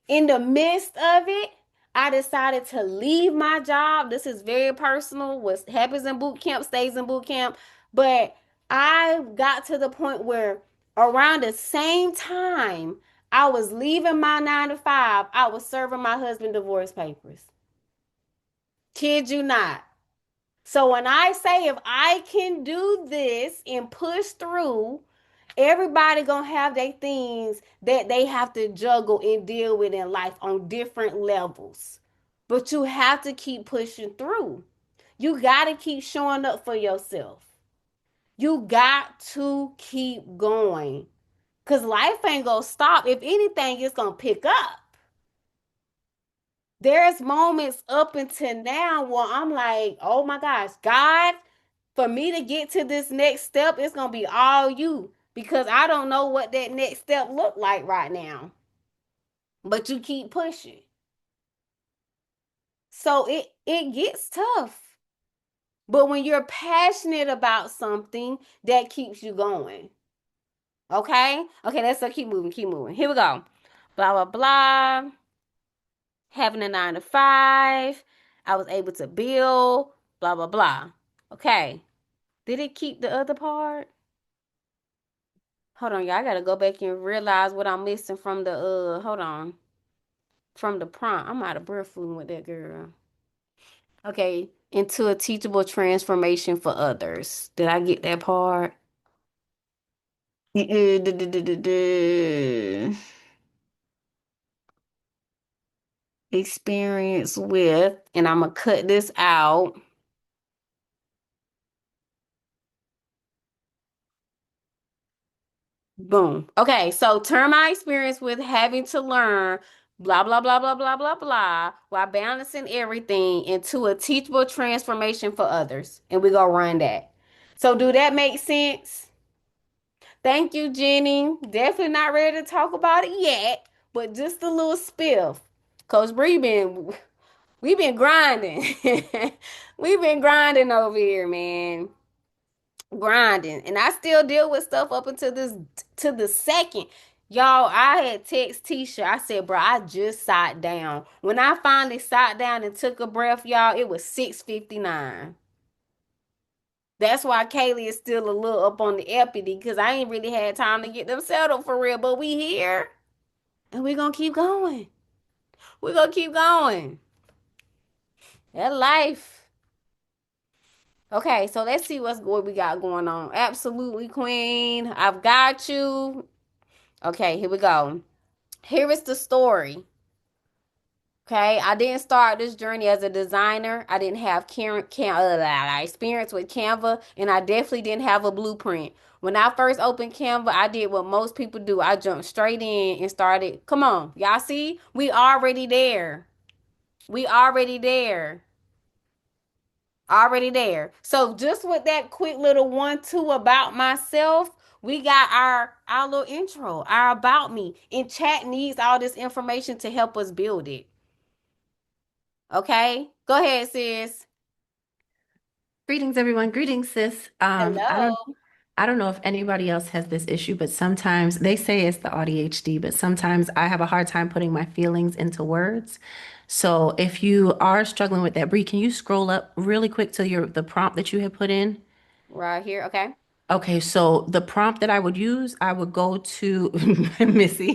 In the midst of it, I decided to leave my job. This is very personal. What happens in boot camp stays in boot camp. But I got to the point where around the same time I was leaving my 9 to 5, I was serving my husband divorce papers. Kid you not. So when I say if I can do this and push through, everybody gonna have their things that they have to juggle and deal with in life on different levels. But you have to keep pushing through. You gotta keep showing up for yourself. You got to keep going. Cause life ain't gonna stop. If anything, it's gonna pick up. There's moments up until now where I'm like, oh my gosh, God, for me to get to this next step, it's gonna be all you because I don't know what that next step look like right now. But you keep pushing. So it gets tough. But when you're passionate about something, that keeps you going. Okay? Okay, let's keep moving, keep moving. Here we go. Blah blah blah. Having a 9 to 5. I was able to build, blah blah blah. Okay. Did it keep the other part? Hold on, y'all. I gotta go back and realize what I'm missing from the hold on. From the prompt. I'm out of breath fooling with that girl. Okay. Into a teachable transformation for others. Did I get that part? Experience with, and I'm gonna cut this out. Boom. Okay, so turn my experience with having to learn blah blah blah blah blah blah blah while balancing everything into a teachable transformation for others. And we go run that. So do that make sense? Thank you, Jenny. Definitely not ready to talk about it yet, but just a little spiff. Coach Bree we've been grinding. We've been grinding over here, man, grinding, and I still deal with stuff up until this to the second. Y'all, I had text Tisha. I said, bro, I just sat down. When I finally sat down and took a breath, y'all, it was 6:59. That's why Kaylee is still a little up on the uppity because I ain't really had time to get them settled for real. But we here and we gonna keep going. We gonna keep going. That life. Okay, so let's see what we got going on. Absolutely, Queen. I've got you. Okay, here we go. Here is the story. Okay, I didn't start this journey as a designer. I didn't have experience with Canva, and I definitely didn't have a blueprint. When I first opened Canva, I did what most people do. I jumped straight in and started. Come on, y'all see? We already there. We already there. Already there. So just with that quick little 1-2 about myself, we got our little intro, our about me. And chat needs all this information to help us build it. Okay? Go ahead, sis. Greetings, everyone. Greetings, sis. Hello. I don't know if anybody else has this issue, but sometimes they say it's the ADHD, but sometimes I have a hard time putting my feelings into words. So if you are struggling with that, Bree, can you scroll up really quick to the prompt that you had put in? Right here. Okay. Okay, so the prompt that I would use, I would go to Missy.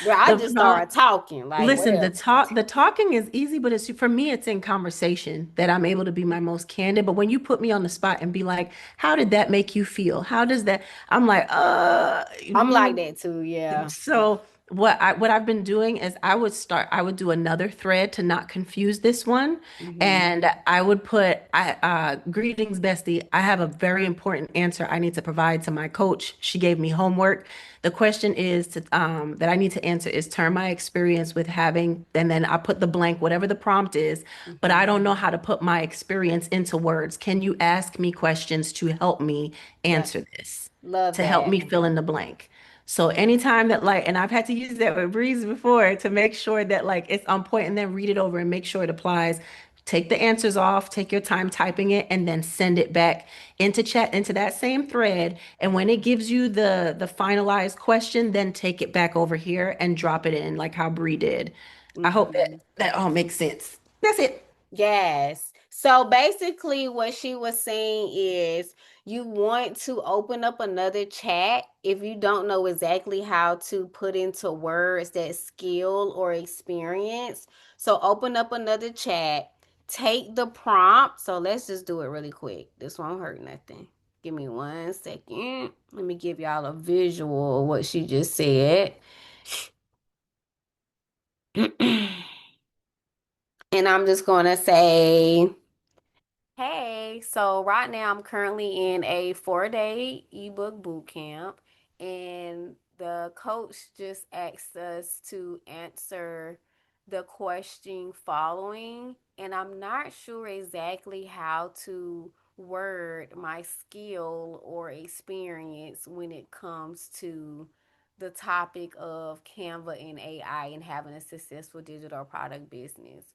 Girl, I The just prompt. started talking. Like, what Listen, the else? talking is easy, but it's for me, it's in conversation that I'm able to be my most candid. But when you put me on the spot and be like, how did that make you feel? How does that? I'm like, I'm like that too. Yeah. so what I've been doing is I would do another thread to not confuse this one, Hmm. and I would put greetings bestie. I have a very important answer I need to provide to my coach. She gave me homework. The question is that I need to answer is turn my experience with having, and then I put the blank whatever the prompt is, but I Hmm. don't know how to put my experience into words. Can you ask me questions to help me Yep. answer this? Love To help that. me fill in the blank. So anytime that like, and I've had to use that with Breeze before to make sure that like it's on point and then read it over and make sure it applies. Take the answers off, take your time typing it, and then send it back into chat, into that same thread. And when it gives you the finalized question, then take it back over here and drop it in like how Bree did. I hope that Mhm. that all makes sense. That's it. Yes. So basically, what she was saying is you want to open up another chat if you don't know exactly how to put into words that skill or experience. So open up another chat, take the prompt. So let's just do it really quick. This won't hurt nothing. Give me 1 second. Let me give y'all a visual of what she just said. And I'm just going to say, hey, so right now I'm currently in a 4-day ebook boot camp, and the coach just asked us to answer the question following, and I'm not sure exactly how to word my skill or experience when it comes to the topic of Canva and AI and having a successful digital product business.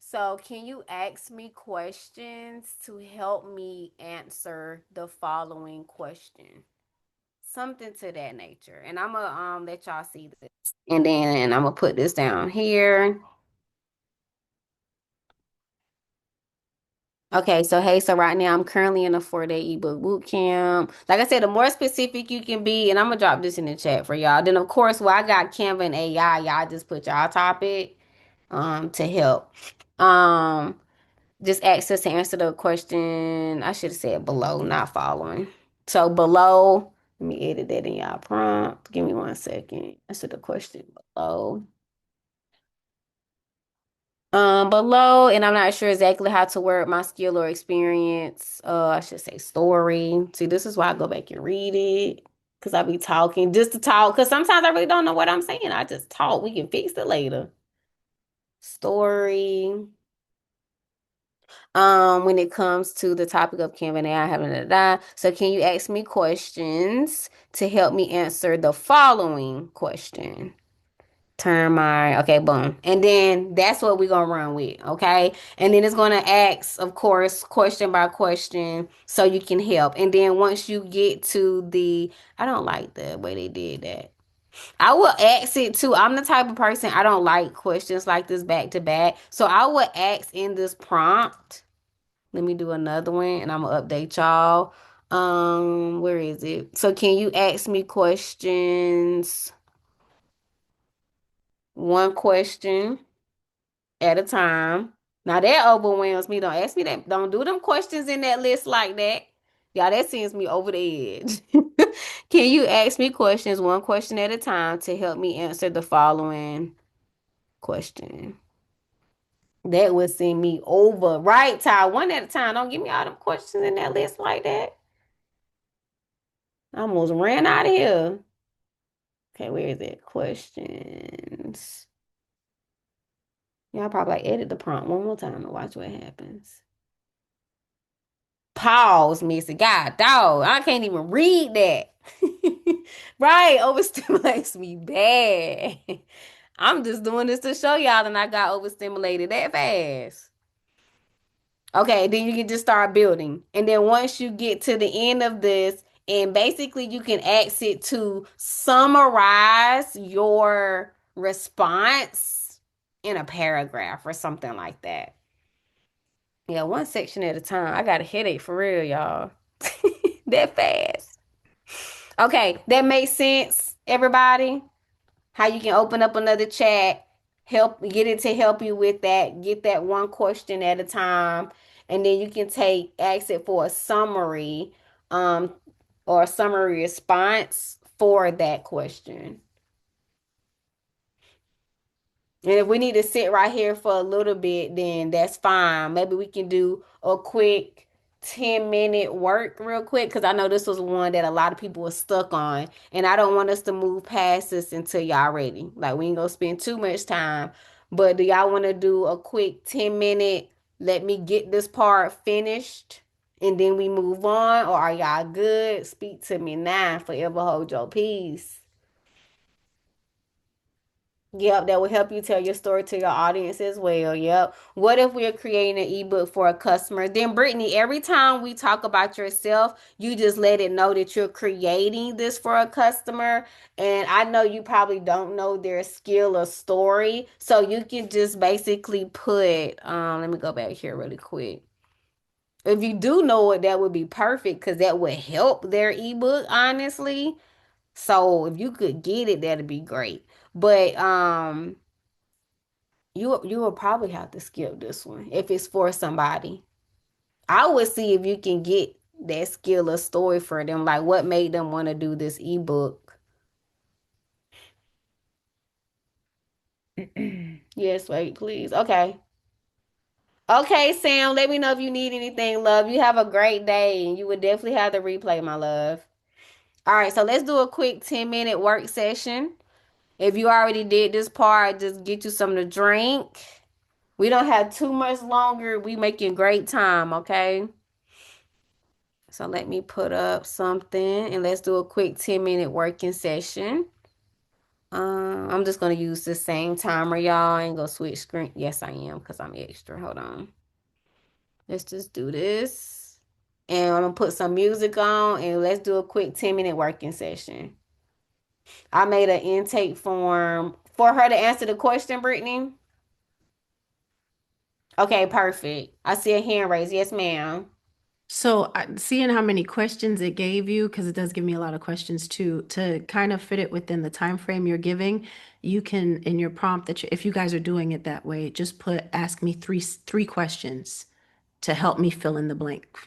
So, can you ask me questions to help me answer the following question? Something to that nature. And I'm gonna let y'all see this. And then I'm gonna put this down here. Okay, so hey, so right now I'm currently in a 4-day ebook boot camp. Like I said, the more specific you can be, and I'm gonna drop this in the chat for y'all. Then of course, while I got Canva and AI, y'all just put y'all topic to help. Um just ask us to answer the question. I should have said below, not following. So below, let me edit that in y'all prompt. Give me 1 second. Answer the question below. Below, and I'm not sure exactly how to word my skill or experience. I should say story. See, this is why I go back and read it. Cause I be talking just to talk. Cause sometimes I really don't know what I'm saying. I just talk. We can fix it later. Story. When it comes to the topic of Canva and AI having a da. So can you ask me questions to help me answer the following question? Turn my okay, boom. And then that's what we're gonna run with, okay? And then it's gonna ask, of course, question by question so you can help. And then once you get to the I don't like the way they did that. I will ask it too. I'm the type of person I don't like questions like this back to back. So I would ask in this prompt. Let me do another one and I'm gonna update y'all. Where is it? So can you ask me questions, one question at a time? Now that overwhelms me. Don't ask me that. Don't do them questions in that list like that. Y'all, that sends me over the edge. Can you ask me questions, one question at a time, to help me answer the following question? That would send me over. Right, Ty? One at a time. Don't give me all them questions in that list like that. I almost ran out of here. Okay, where is it? Questions. Y'all probably like edit the prompt one more time and watch what happens. Pause, Missy. God, dog. I can't even read that. Right, overstimulates me bad. I'm just doing this to show y'all that I got overstimulated that fast. Okay, then you can just start building. And then once you get to the end of this, and basically you can ask it to summarize your response in a paragraph or something like that. Yeah, one section at a time. I got a headache for real, y'all. That fast. Okay, that makes sense, everybody. How you can open up another chat, help get it to help you with that, get that one question at a time, and then you can ask it for a summary, um, or a summary response for that question. And if we need to sit right here for a little bit, then that's fine. Maybe we can do a quick 10-minute work real quick because I know this was one that a lot of people were stuck on. And I don't want us to move past this until y'all ready. Like we ain't gonna spend too much time. But do y'all want to do a quick 10-minute, let me get this part finished and then we move on? Or are y'all good? Speak to me now. Forever hold your peace. Yep, that will help you tell your story to your audience as well. Yep. What if we're creating an ebook for a customer? Then, Brittany, every time we talk about yourself, you just let it know that you're creating this for a customer. And I know you probably don't know their skill or story. So you can just basically put, let me go back here really quick. If you do know it, that would be perfect because that would help their ebook, honestly. So if you could get it, that'd be great. But you will probably have to skip this one if it's for somebody. I would see if you can get that skill or story for them, like what made them want to do this ebook. Yes, wait, please. Okay. Okay, Sam, let me know if you need anything, love. You have a great day, and you would definitely have the replay, my love. All right, so let's do a quick 10-minute work session. If you already did this part, just get you something to drink. We don't have too much longer. We making great time, okay? So let me put up something and let's do a quick 10-minute working session. I'm just gonna use the same timer, y'all. I ain't gonna switch screen. Yes, I am because I'm extra. Hold on. Let's just do this. And I'm gonna put some music on and let's do a quick 10-minute working session. I made an intake form for her to answer the question, Brittany. Okay, perfect. I see a hand raised. Yes, ma'am. So, seeing how many questions it gave you, because it does give me a lot of questions too, to kind of fit it within the time frame you're giving, you can in your prompt that if you guys are doing it that way, just put ask me three questions to help me fill in the blank.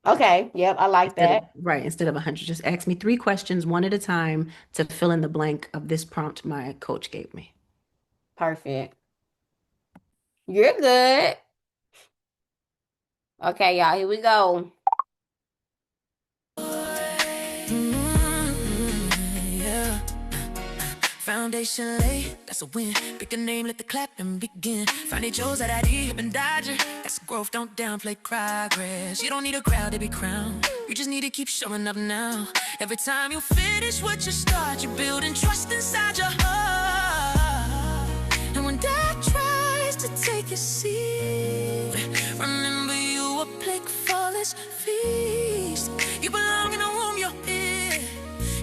Okay, yep, I like that. Instead of 100, just ask me three questions one at a time to fill in the blank of this prompt my coach gave me. Perfect. You're good. Okay, y'all, here we go. Yeah. Foundation laid, that's a win. Pick a name, let the clapping begin. Find it chose that ID, been dodger. That's growth, don't downplay progress. You don't need a crowd to be crowned. You just need to keep showing up now. Every time you finish what you start, you're building trust inside your heart. And when doubt tries to take your seat, remember you a plague for this feast. You belong in a room you're in.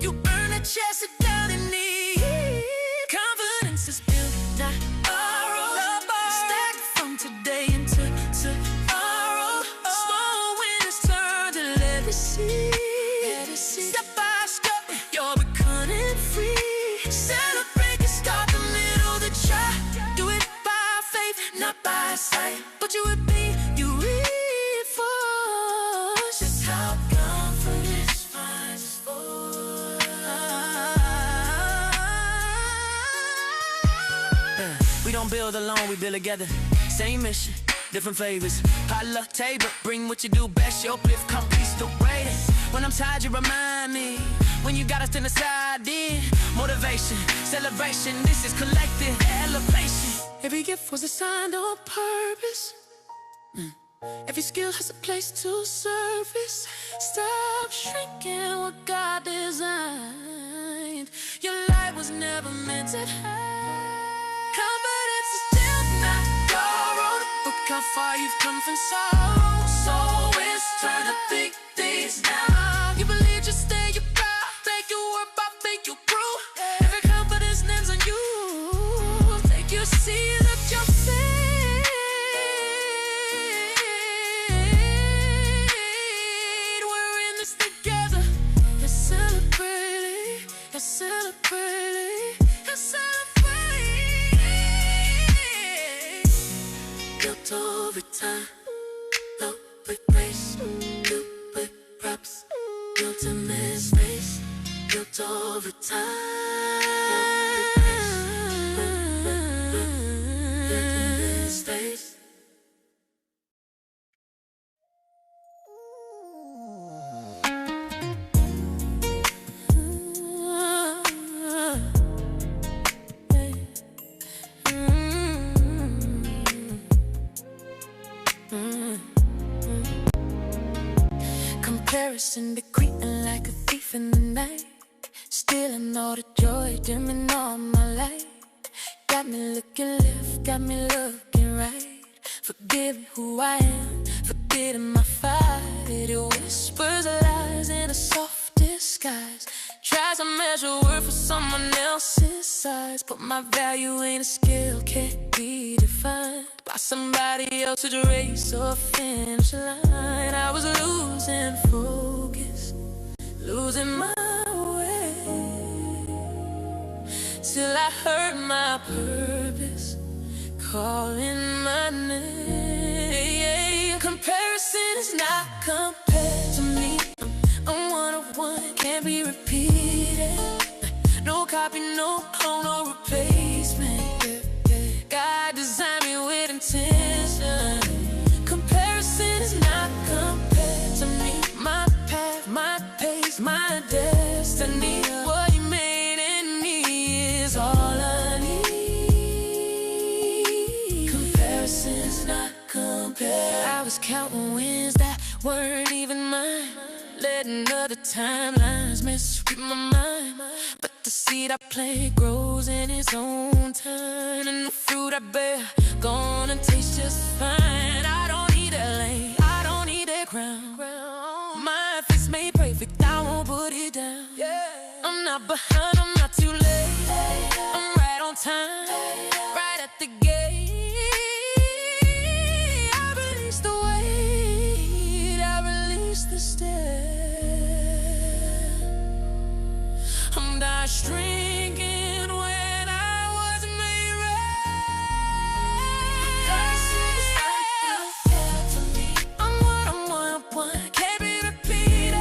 You earn a chance to down in need. Confidence is built, not borrowed. Stacked from today into tomorrow. Small wins turn to legacy. Step by step, you're becoming free. Celebrate and start the middle of the track. Do it by faith, not by sight. But you would be, you reinforce just how confidence finds its voice. We don't build alone, we build together. Same mission, different flavors. Potluck table, bring what you do best. Your uplift, come piece the greatest. When I'm tired, you remind me. When you gotta stand aside, in motivation, celebration. This is collective elevation. Every gift was assigned on purpose. Every skill has a place to surface. Stop shrinking what God designed. Your light was never meant to hide. Confidence is still not borrowed. Look how far you've come from so it's time to think things now. You believe, just stay your proud. Take your word, but think you prove. Every confidence names on you. Take your seat at your feet. We're in this together. Let's celebrate. Let's celebrate. Let's celebrate. Built over time. Built with grace. Built with props. Built in this space. Built over time. Built in this space. Comparison be creeping like a thief in the night, stealing all the joy, dimming all my light. got me looking left, got me looking right. Forgetting who I am, forgetting my fight. It whispers lies in a soft disguise. Tries to measure worth for someone else's size, but my value ain't a skill, can't be defined by somebody else's race or finish line. I was losing focus, losing my way, till I heard my purpose calling my name. Comparison is not compared to me. I'm one of one, can't be repeated. No copy, no clone, no replacement. God designed me with intention. Comparison is not compared to me. My path, my pace, my destiny. What He made in me is all I need. Comparison is not compared. I was counting wins that weren't even mine, letting other timelines mess with my mind. But the seed I plant grows in its own time, and the fruit I bear gonna taste just fine. I don't need that lane, I don't need that crown. My face made perfect, I won't put it down. I'm not behind, I'm not too late. I'm right on time, right at the gate. I release the weight, I release the step. I'm not shrinking when I was made right. I'm one, can't be repeated.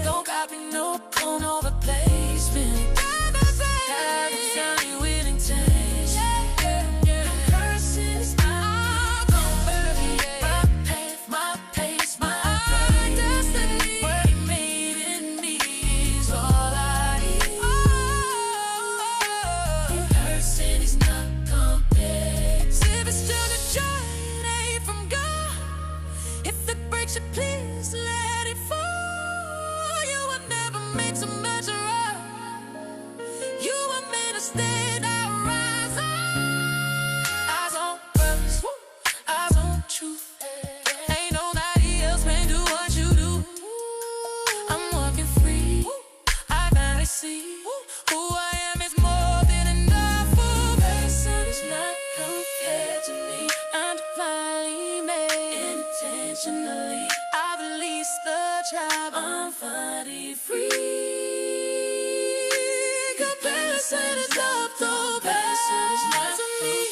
Don't copy, no clone, no replacement. God designed me with intention. Comparison is not compared. My path, my pace, my destiny. What He made in me is all I need. Comparison is not compared. See if it's still a joy, it ain't from God. If it breaks you, please let it fall. You will never make so much right. You were meant to stand out, rise up. Eyes on purpose, eyes on truth. Ain't nobody else can do what you do. I'm walking free, I finally see who I am is more than enough. Comparison is not compared to me. I'm divinely made intentionally. I release the tribe, I'm finally free. Comparison is not compared to me.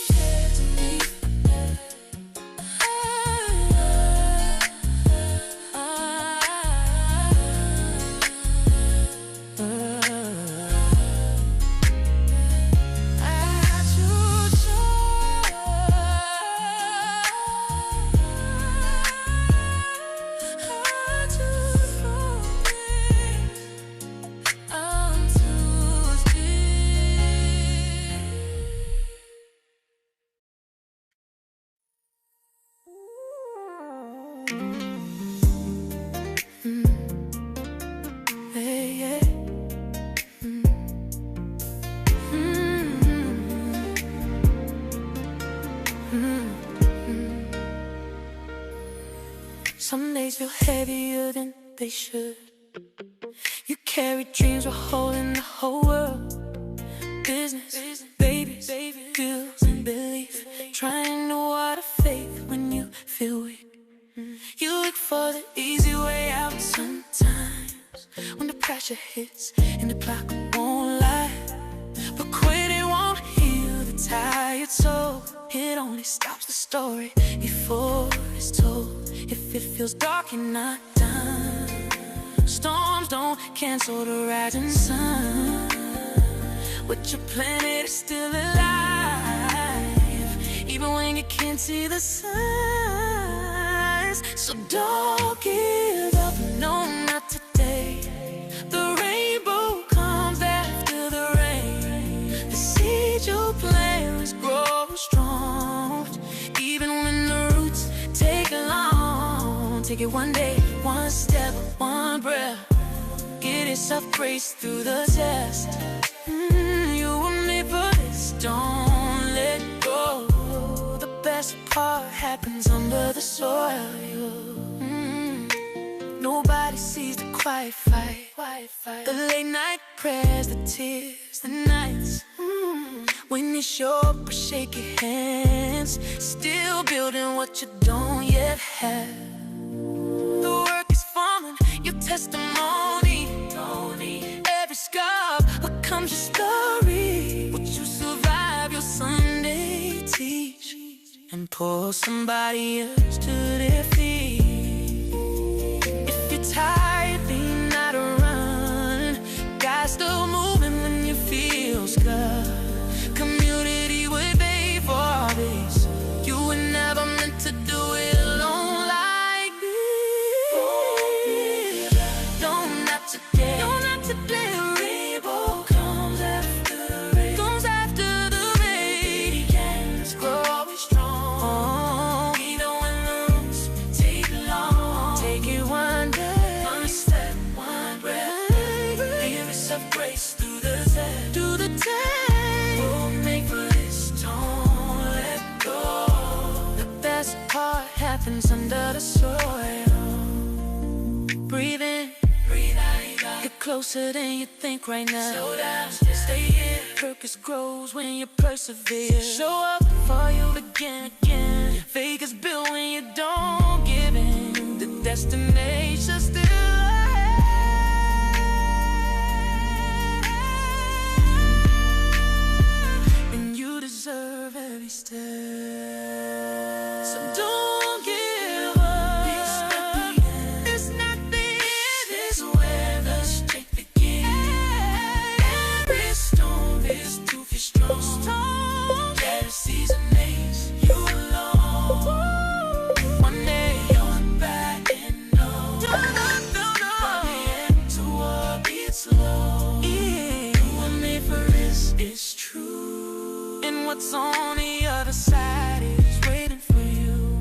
Some days feel heavier than they should. You carry dreams while holding the whole world. Business, babies, bills, and belief. Trying to water faith when you feel weak. You look for the easy way out sometimes, when the pressure hits and the clock won't lie. But quitting won't heal the tired soul. It only stops the story before it's told. If it feels dark and not done, storms don't cancel the rising sun. But your planet is still alive, even when you can't see the signs. So don't give up, no, not today. The rainbow comes after the rain. The seed you plant grows strong, even when the roots take long. Take it one day, one step, one breath. Get yourself grace through the test. You were made for this, don't happens under the soil. Nobody sees the quiet fight. The late night prayers, the tears, the nights when you show up with shaky hands, still building what you don't yet have. The work is forming, your testimony. Every scar becomes your story. What you survive, your Sunday teach, and pull somebody else to their feet. If you're tired, lean not run. God still moving when you feel scarred. Community will pay for this. You were never meant to do it alone like this. Don't have to play. Rainbow comes after the rain. The rain. Weekends grow always strong. Even when the roots take long. Take it one day, one step, one breath. Give yourself grace through the test. We'll make for this, don't let go. The best part happens under the soil. Breathe in, breathe out. Get closer than you think right now. Slow down, stay here. Purpose grows when you persevere. Show up for you again. Fake is built when you don't give in. The destination still ahead, and you deserve every step. So don't give up. It's not the end. This is where the strength begins. Every storm is to be strong. Every season makes you alone. One day you're back and no. From the end to a beat slow. You were made for this, it's true. And what's on the other side is waiting for you.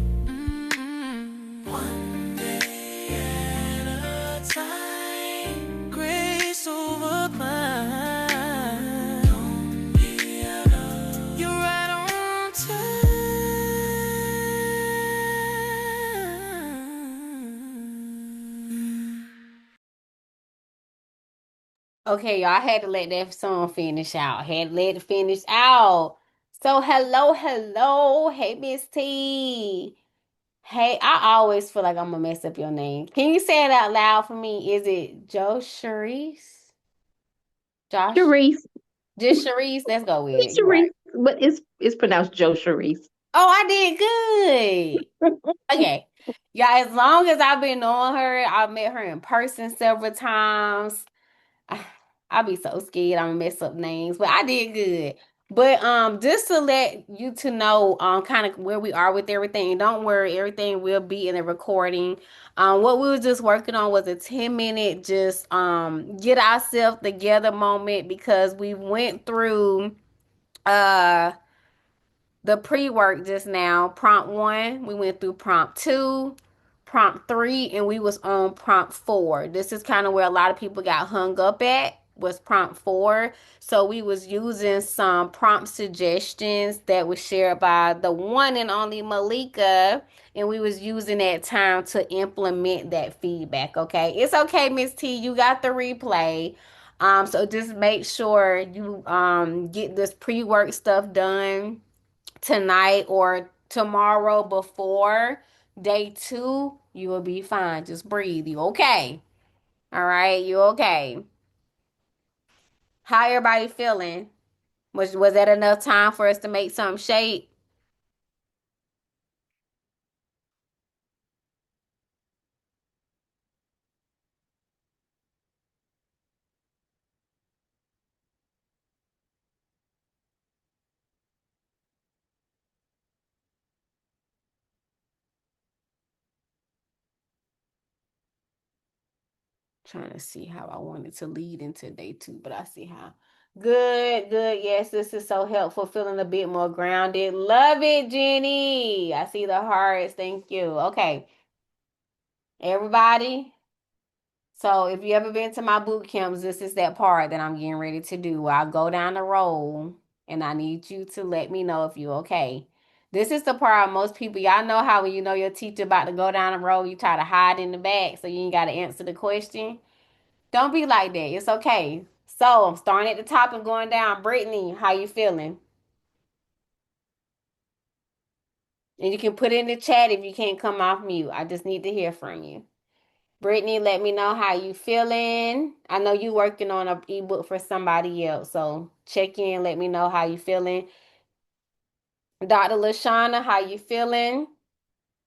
One day at a time. Grace over mine. Don't be alone. You're right on time. Okay, y'all, I had to let that song finish out. Had to let it finish out. So, hello. Hey, Miss T. Hey, I always feel like I'm gonna mess up your name. Can you say it out loud for me? Is it Joe Charisse? Josh? Sharice. Just Charisse? Let's go with it. It's You right. Sharice, but it's pronounced Joe Sharice. Oh, I did good. Okay. Yeah, as long as I've been knowing her, I've met her in person several times. I- I'll be so scared I'm gonna mess up names, but I did good. But just to let you to know kind of where we are with everything. Don't worry, everything will be in the recording. What we were just working on was a 10-minute just get ourselves together moment because we went through uh the pre-work just now. Prompt 1, we went through prompt 2, prompt 3, and we was on prompt 4. This is kind of where a lot of people got hung up at, was prompt 4. So we was using some prompt suggestions that was shared by the one and only Malika, and we was using that time to implement that feedback. Okay, it's okay, Miss T, you got the replay. So just make sure you get this pre-work stuff done tonight or tomorrow before day 2. You will be fine. Just breathe. You okay? All right, you okay? How everybody feeling? Was that enough time for us to make some shape? Trying to see how I wanted to lead into day 2, but I see how. Good. Yes, this is so helpful. Feeling a bit more grounded. Love it, Jenny. I see the hearts. Thank you. Okay, everybody. So if you ever been to my boot camps, this is that part that I'm getting ready to do. I'll go down the road and I need you to let me know if you okay. This is the part most people, y'all know how when you know your teacher about to go down the road, you try to hide in the back so you ain't got to answer the question. Don't be like that. It's okay. So I'm starting at the top and going down. Brittany, how you feeling? And you can put it in the chat if you can't come off mute. I just need to hear from you. Brittany, let me know how you feeling. I know you working on an ebook for somebody else, so check in. Let me know how you feeling. Dr. Lashana, how you feeling?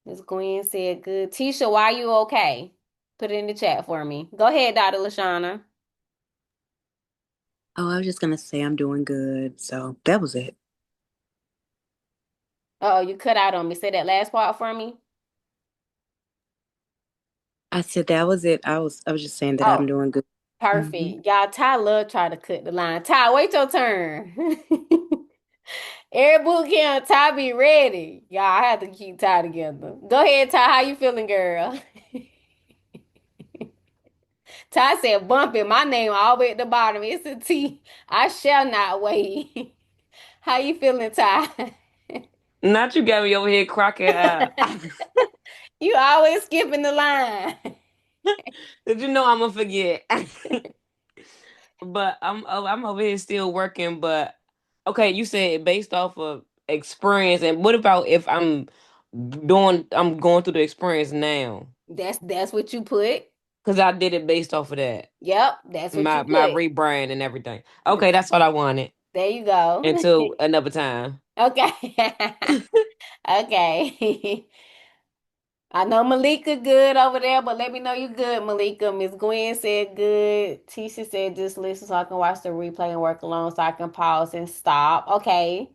Miss Gwen said good. Tisha, why you okay? Put it in the chat for me. Go ahead, Dr. Lashana. Oh, I was just gonna say I'm doing good. So that was it. Oh, you cut out on me. Say that last part for me. I said that was it. I was just saying that I'm Oh, doing good. Hmm. perfect. Y'all, Ty love trying to cut the line. Ty, wait your turn. Every boot camp, Ty be ready. Y'all, I have to keep Ty together. Go ahead, Ty. How you feeling, girl? Ty said, bump it. My name all the way at the bottom. It's a T. I shall not wait. How you feeling, Ty? Not you got me over here cracking up. You always skipping the line. Did you know I'm gonna forget? But I'm over here still working. But okay, you said based off of experience, and what about if I'm going through the experience now? That's what you put. Because I did it based off of that. Yep, that's what you My put. rebrand and everything. Okay, that's what I wanted. There you go. Until another time. Okay. Okay. I know Malika good over there, but let me know you good, Malika. Miss Gwen said good. Tisha said just listen so I can watch the replay and work alone so I can pause and stop. Okay,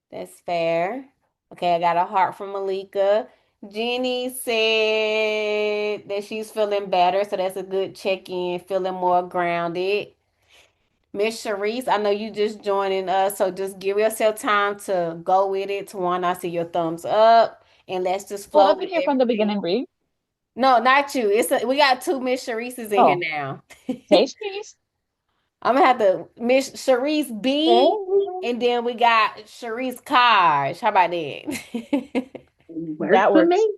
that's fair. Okay, I got a heart from Malika. Jenny said that she's feeling better, so that's a good check-in, feeling more grounded. Miss Sharice, I know you just joining us, so just give yourself time to go with it. One, I see your thumbs up, and let's just Oh, flow I've with been here from the everything. beginning, Bree. No, not you. We got two Miss Sharices in here Oh, now. hey, Cheese. I'm gonna have to Miss Sharice Hey, B, and then we got Sharice Kaj. How about that? works That for works. me.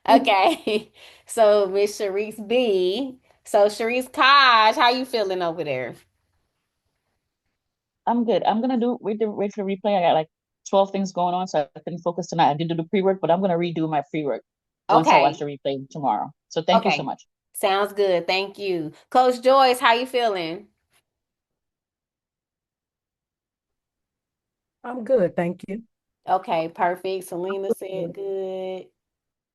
Okay, so Miss Sharice B. So Sharice Kaj, how you feeling over there? I'm good. I'm gonna wait for the replay. I got like 12 things going on, so I couldn't focus tonight. I did do the pre-work, but I'm gonna redo my pre-work once I watch Okay, the replay tomorrow. So thank you so okay, much. sounds good. Thank you, Coach Joyce. How you feeling? I'm good, thank you. Okay, perfect. Selena said good.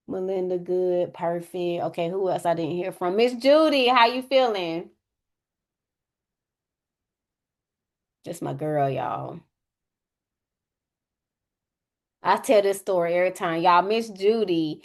Melinda, good, perfect. Okay, who else I didn't hear from? Miss Judy, how you feeling? Just my girl, y'all. I tell this story every time. Y'all, Miss Judy,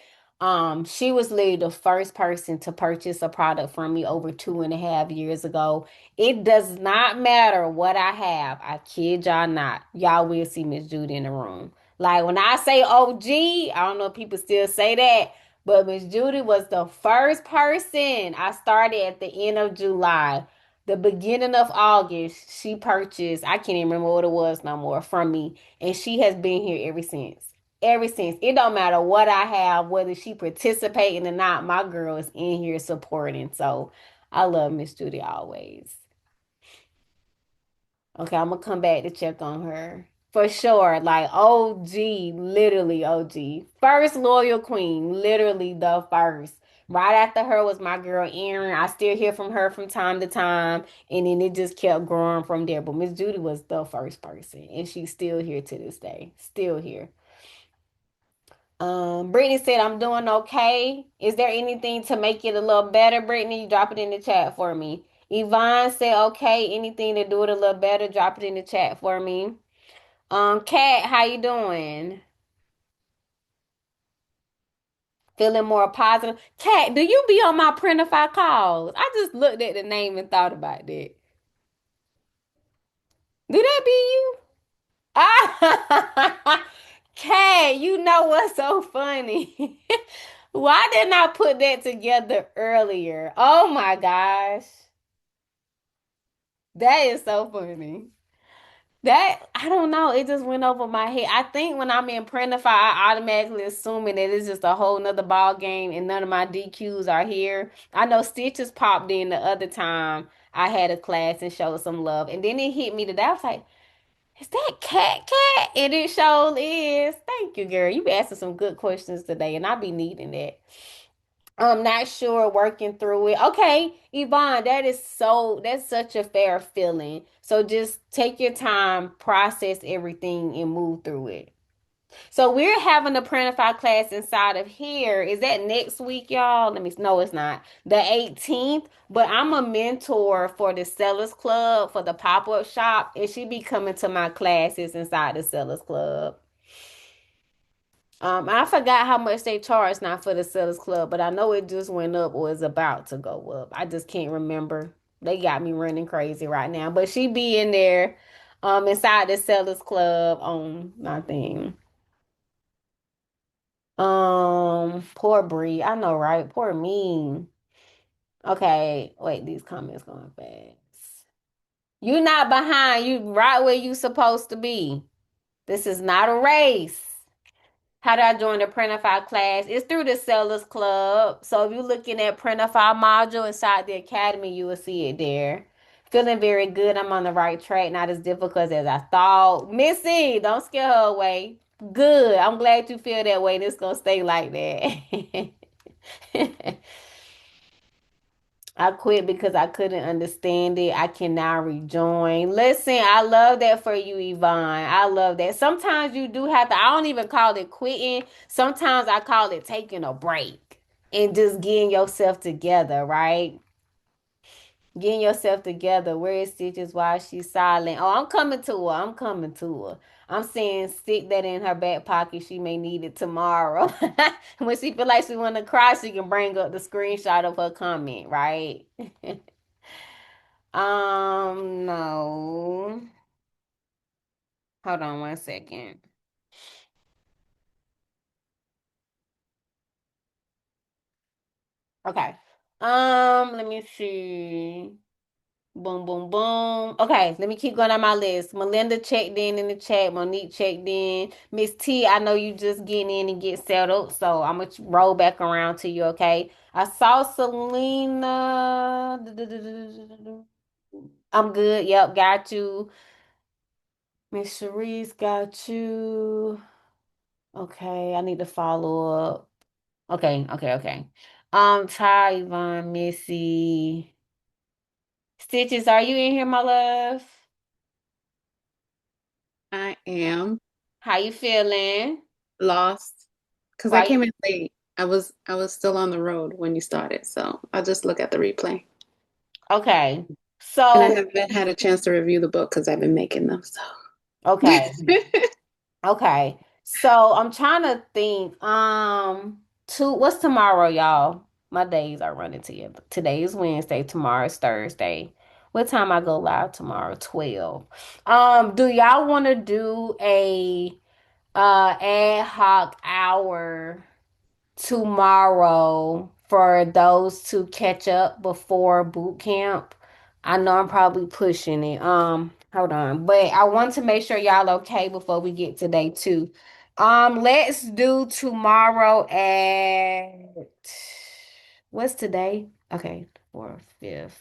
she was literally the first person to purchase a product from me over 2.5 years ago. It does not matter what I have. I kid y'all not. Y'all will see Miss Judy in the room. Like when I say OG, I don't know if people still say that, but Miss Judy was the first person. I started at the end of July. The beginning of August, she purchased, I can't even remember what it was no more from me, and she has been here ever since. Ever since. It don't matter what I have, whether she participating or not, my girl is in here supporting. So I love Miss Judy always. Okay, I'm gonna come back to check on her. For sure. Like OG, literally OG. First loyal queen, literally the first. Right after her was my girl Erin. I still hear from her from time to time. And then it just kept growing from there. But Miss Judy was the first person. And she's still here to this day. Still here. Brittany said, I'm doing okay. Is there anything to make it a little better, Brittany? Drop it in the chat for me. Yvonne said, okay, anything to do it a little better, drop it in the chat for me. Kat, how you doing? Feeling more positive? Kat, do you be on my Printify calls? I just looked at the name and thought about that. Do that be you? Ah, Kat, you know what's so funny? Why didn't I put that together earlier? Oh my gosh. That is so funny. That I don't know. It just went over my head. I think when I'm in Printify, I automatically assuming that it's just a whole nother ball game and none of my DQs are here. I know Stitches popped in the other time I had a class and showed some love. And then it hit me today. I was like, is that cat? And it sure is. Thank you, girl. You be asking some good questions today, and I be needing that. I'm not sure working through it. Okay, Yvonne, that's such a fair feeling. So just take your time, process everything, and move through it. So we're having a Printify class inside of here. Is that next week, y'all? No, it's not. The 18th. But I'm a mentor for the Sellers Club for the pop-up shop, and she be coming to my classes inside the Sellers Club. I forgot how much they charge now for the Sellers Club, but I know it just went up or is about to go up. I just can't remember. They got me running crazy right now. But she be in there, inside the Sellers Club on my thing. Poor Bree. I know, right? Poor me. Okay, wait, these comments going fast. You not behind. You right where you supposed to be. This is not a race. How do I join the Printify class? It's through the Sellers Club. So if you're looking at Printify module inside the academy, you will see it there. Feeling very good. I'm on the right track. Not as difficult as I thought. Missy, don't scare her away. Good. I'm glad you feel that way. It's gonna stay like that. I quit because I couldn't understand it. I can now rejoin. Listen, I love that for you, Yvonne. I love that. Sometimes you do have to, I don't even call it quitting. Sometimes I call it taking a break and just getting yourself together, right? Getting yourself together. Where is Stitches while she's silent? Oh, I'm coming to her. I'm coming to her. I'm saying stick that in her back pocket. She may need it tomorrow. When she feel like she want to cry, she can bring up the screenshot of her comment, right? No. Hold on 1 second. Okay. Let me see. Boom, boom, boom. Okay, let me keep going on my list. Melinda checked in the chat. Monique checked in. Miss T, I know you just getting in and get settled, so I'm gonna roll back around to you. Okay. I saw Selena. I'm good. Yep, got you. Miss Cherise got you. Okay, I need to follow up. Okay. Ty, Yvonne, Missy. Stitches, are you in here, my love? I am How you feeling? lost because I Why came you in late. I was still on the road when you started, so I'll just look at the replay. okay. And I So haven't had a chance to review the book because I've been making them. So okay. Okay. So I'm trying to think. What's tomorrow, y'all? My days are running together. Today is Wednesday, tomorrow is Thursday. What time I go live tomorrow? 12. Do y'all want to do a ad hoc hour tomorrow for those to catch up before boot camp? I know I'm probably pushing it. Hold on. But I want to make sure y'all okay before we get to day two. Let's do tomorrow at what's today? Okay, 4th, 5th.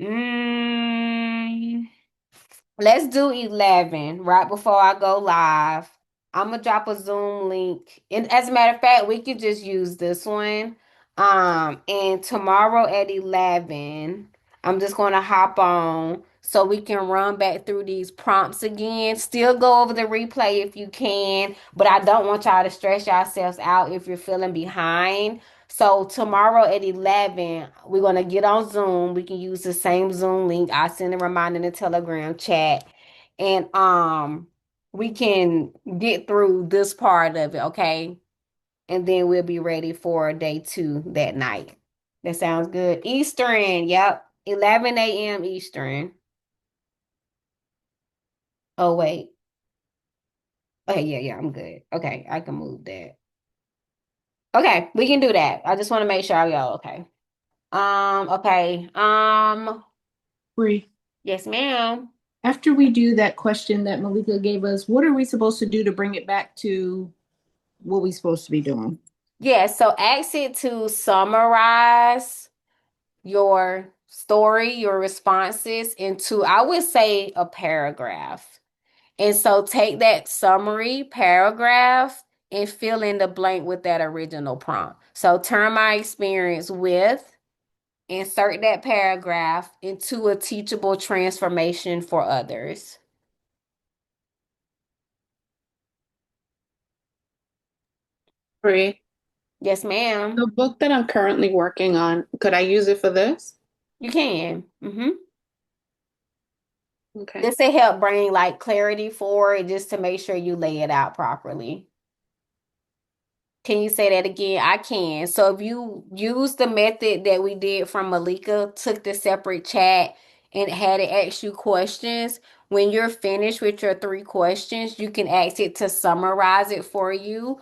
Mm, let's do 11 right before I go live. I'm gonna drop a Zoom link. And as a matter of fact, we could just use this one. And tomorrow at 11, I'm just gonna hop on so we can run back through these prompts again. Still go over the replay if you can, but I don't want y'all to stress yourselves out if you're feeling behind. So tomorrow at 11, we're gonna get on Zoom. We can use the same Zoom link. I send a reminder in the Telegram chat. And we can get through this part of it, okay? And then we'll be ready for day two that night. That sounds good. Eastern, yep. 11 a.m. Eastern. Oh, wait. Okay, yeah, I'm good. Okay, I can move that. Okay, we can do that. I just want to make sure y'all okay. Okay. Bree, Yes, ma'am. After we do that question that Malika gave us, what are we supposed to do to bring it back to what we're supposed to be doing? Yeah, so ask it to summarize your story, your responses into, I would say, a paragraph. And so take that summary paragraph and fill in the blank with that original prompt. So turn my experience with, insert that paragraph into a teachable transformation for others. Free. Yes, The ma'am. book that I'm currently working on, could I use it for this? You can. Okay. This will help bring like clarity for it just to make sure you lay it out properly. Can you say that again? I can. So if you use the method that we did from Malika, took the separate chat and had it ask you questions, when you're finished with your three questions, you can ask it to summarize it for you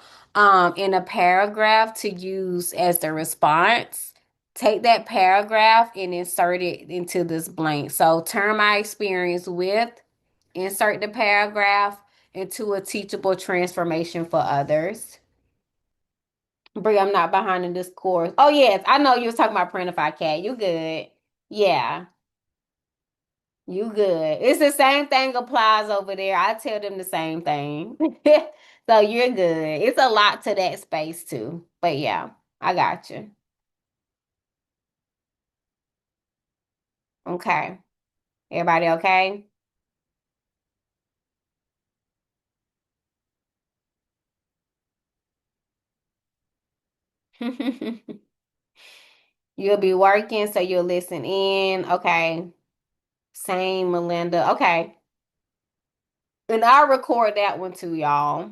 in a paragraph to use as the response. Take that paragraph and insert it into this blank. So turn my experience with, insert the paragraph into a teachable transformation for others. Brie, I'm not behind in this course. Oh yes, I know you was talking about Printify Cat. You good. Yeah, you good. It's the same thing applies over there. I tell them the same thing. So you're good. It's a lot to that space too. But yeah, I got you. Okay. Everybody okay? You'll be working, so you'll listen in. Okay. Same, Melinda. Okay. And I'll record that one too, y'all.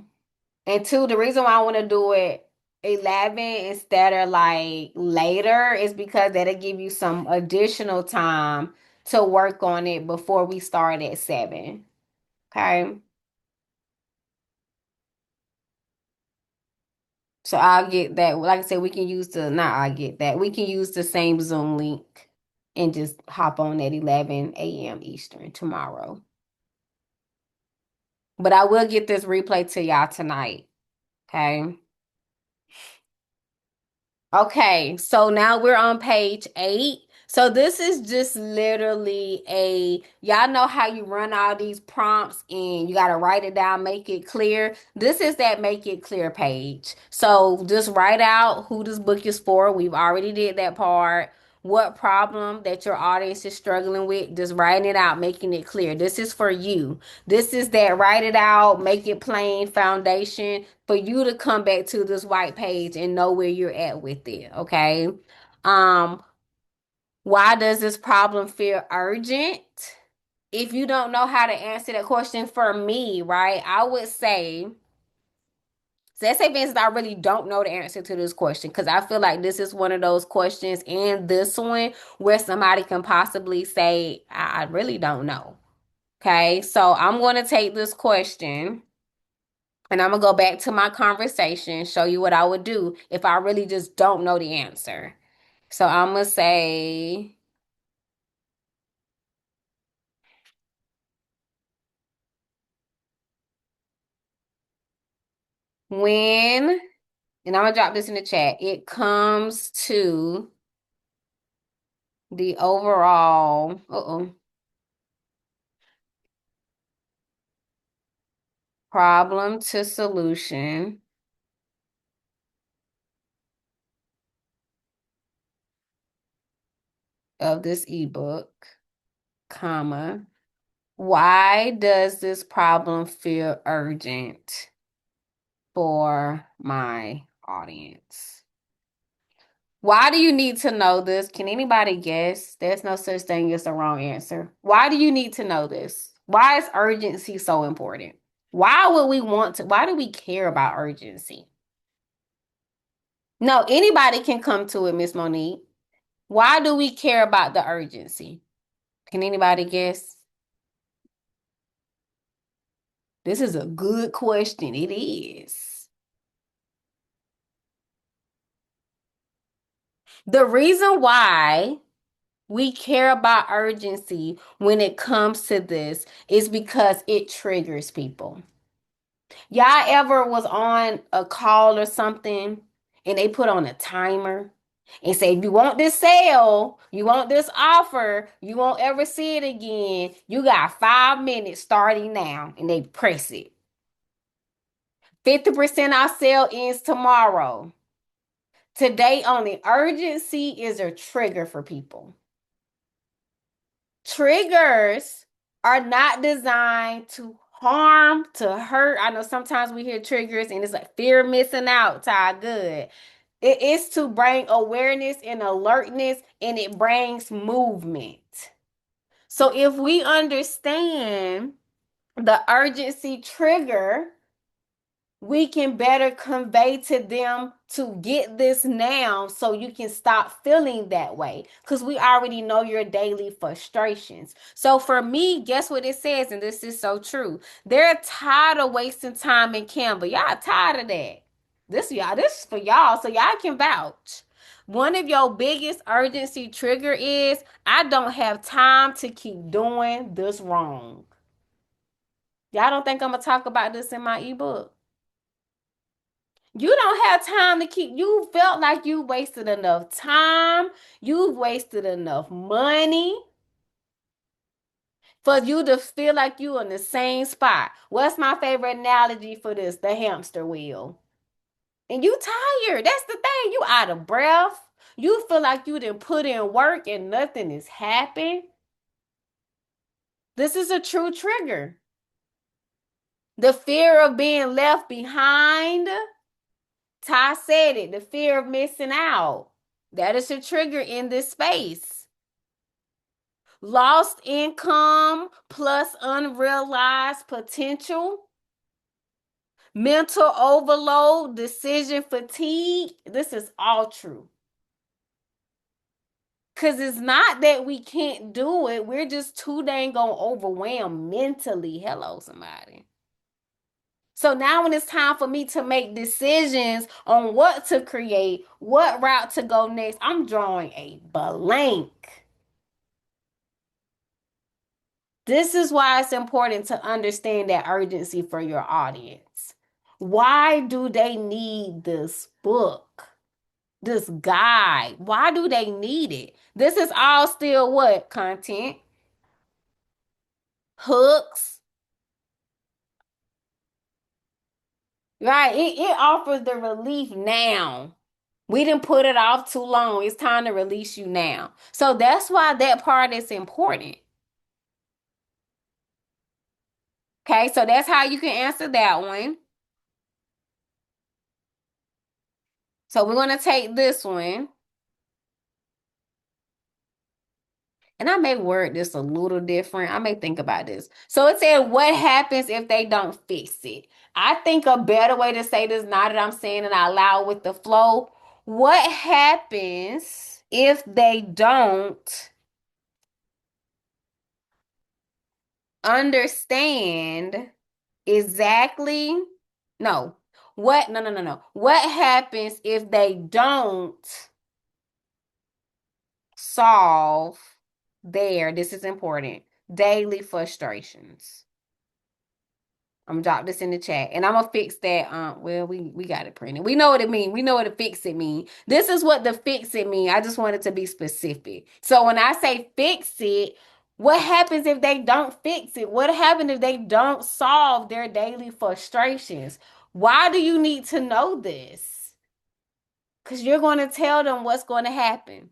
And two, the reason why I want to do it 11 instead of like later is because that'll give you some additional time to work on it before we start at 7. Okay. So I'll get that. Like I said, we can use the, not I get that. We can use the same Zoom link and just hop on at 11 a.m. Eastern tomorrow. But I will get this replay to y'all tonight. Okay. Okay, so now we're on page 8. So this is just literally y'all know how you run all these prompts and you got to write it down, make it clear. This is that make it clear page. So just write out who this book is for. We've already did that part. What problem that your audience is struggling with, just writing it out, making it clear. This is for you. This is that write it out, make it plain foundation for you to come back to this white page and know where you're at with it, okay? Um, why does this problem feel urgent? If you don't know how to answer that question for me, right? I would say, so let's say, Vincent, I really don't know the answer to this question because I feel like this is one of those questions and this one where somebody can possibly say, I really don't know. Okay, so I'm going to take this question and I'm gonna go back to my conversation, show you what I would do if I really just don't know the answer. So I'm gonna say, when, and I'm gonna drop this in the chat, it comes to the overall, problem to solution of this ebook, comma, why does this problem feel urgent for my audience? Why do you need to know this? Can anybody guess? There's no such thing as a wrong answer. Why do you need to know this? Why is urgency so important? Why would we want to? Why do we care about urgency? No, anybody can come to it, Miss Monique. Why do we care about the urgency? Can anybody guess? This is a good question. It is. The reason why we care about urgency when it comes to this is because it triggers people. Y'all ever was on a call or something and they put on a timer and say, if you want this sale, you want this offer, you won't ever see it again, you got 5 minutes starting now, and they press it. 50% off sale ends tomorrow. Today only. Urgency is a trigger for people. Triggers are not designed to harm, to hurt. I know sometimes we hear triggers and it's like fear of missing out, Ty. Good. It is to bring awareness and alertness, and it brings movement. So if we understand the urgency trigger, we can better convey to them to get this now so you can stop feeling that way, because we already know your daily frustrations. So for me, guess what it says, and this is so true. They're tired of wasting time in Canva. Y'all tired of that. This is for y'all, so y'all can vouch. One of your biggest urgency trigger is, I don't have time to keep doing this wrong. Y'all don't think I'm gonna talk about this in my ebook? You don't have time to keep, you felt like you wasted enough time, you've wasted enough money for you to feel like you in the same spot. What's my favorite analogy for this? The hamster wheel. And you tired. That's the thing. You out of breath. You feel like you didn't put in work and nothing is happening. This is a true trigger. The fear of being left behind. Ty said it, the fear of missing out. That is a trigger in this space. Lost income plus unrealized potential. Mental overload, decision fatigue. This is all true. Because it's not that we can't do it. We're just too dang gonna overwhelm mentally. Hello, somebody. So now when it's time for me to make decisions on what to create, what route to go next, I'm drawing a blank. This is why it's important to understand that urgency for your audience. Why do they need this book? This guide? Why do they need it? This is all still what? Content, hooks, right? It offers the relief now. We didn't put it off too long. It's time to release you now. So that's why that part is important. Okay, so that's how you can answer that one. So we're going to take this one. And I may word this a little different. I may think about this. So it said, what happens if they don't fix it? I think a better way to say this, now that I'm saying it out loud with the flow, what happens if they don't understand exactly? No. What? No, no, no, no. What happens if they don't solve this is important, daily frustrations? I'm gonna drop this in the chat and I'm gonna fix that. Well, we got it printed. We know what it mean. We know what a fix it mean. This is what the fix it mean. I just wanted to be specific. So when I say fix it, what happens if they don't fix it? What happens if they don't solve their daily frustrations? Why do you need to know this? Because you're going to tell them what's going to happen.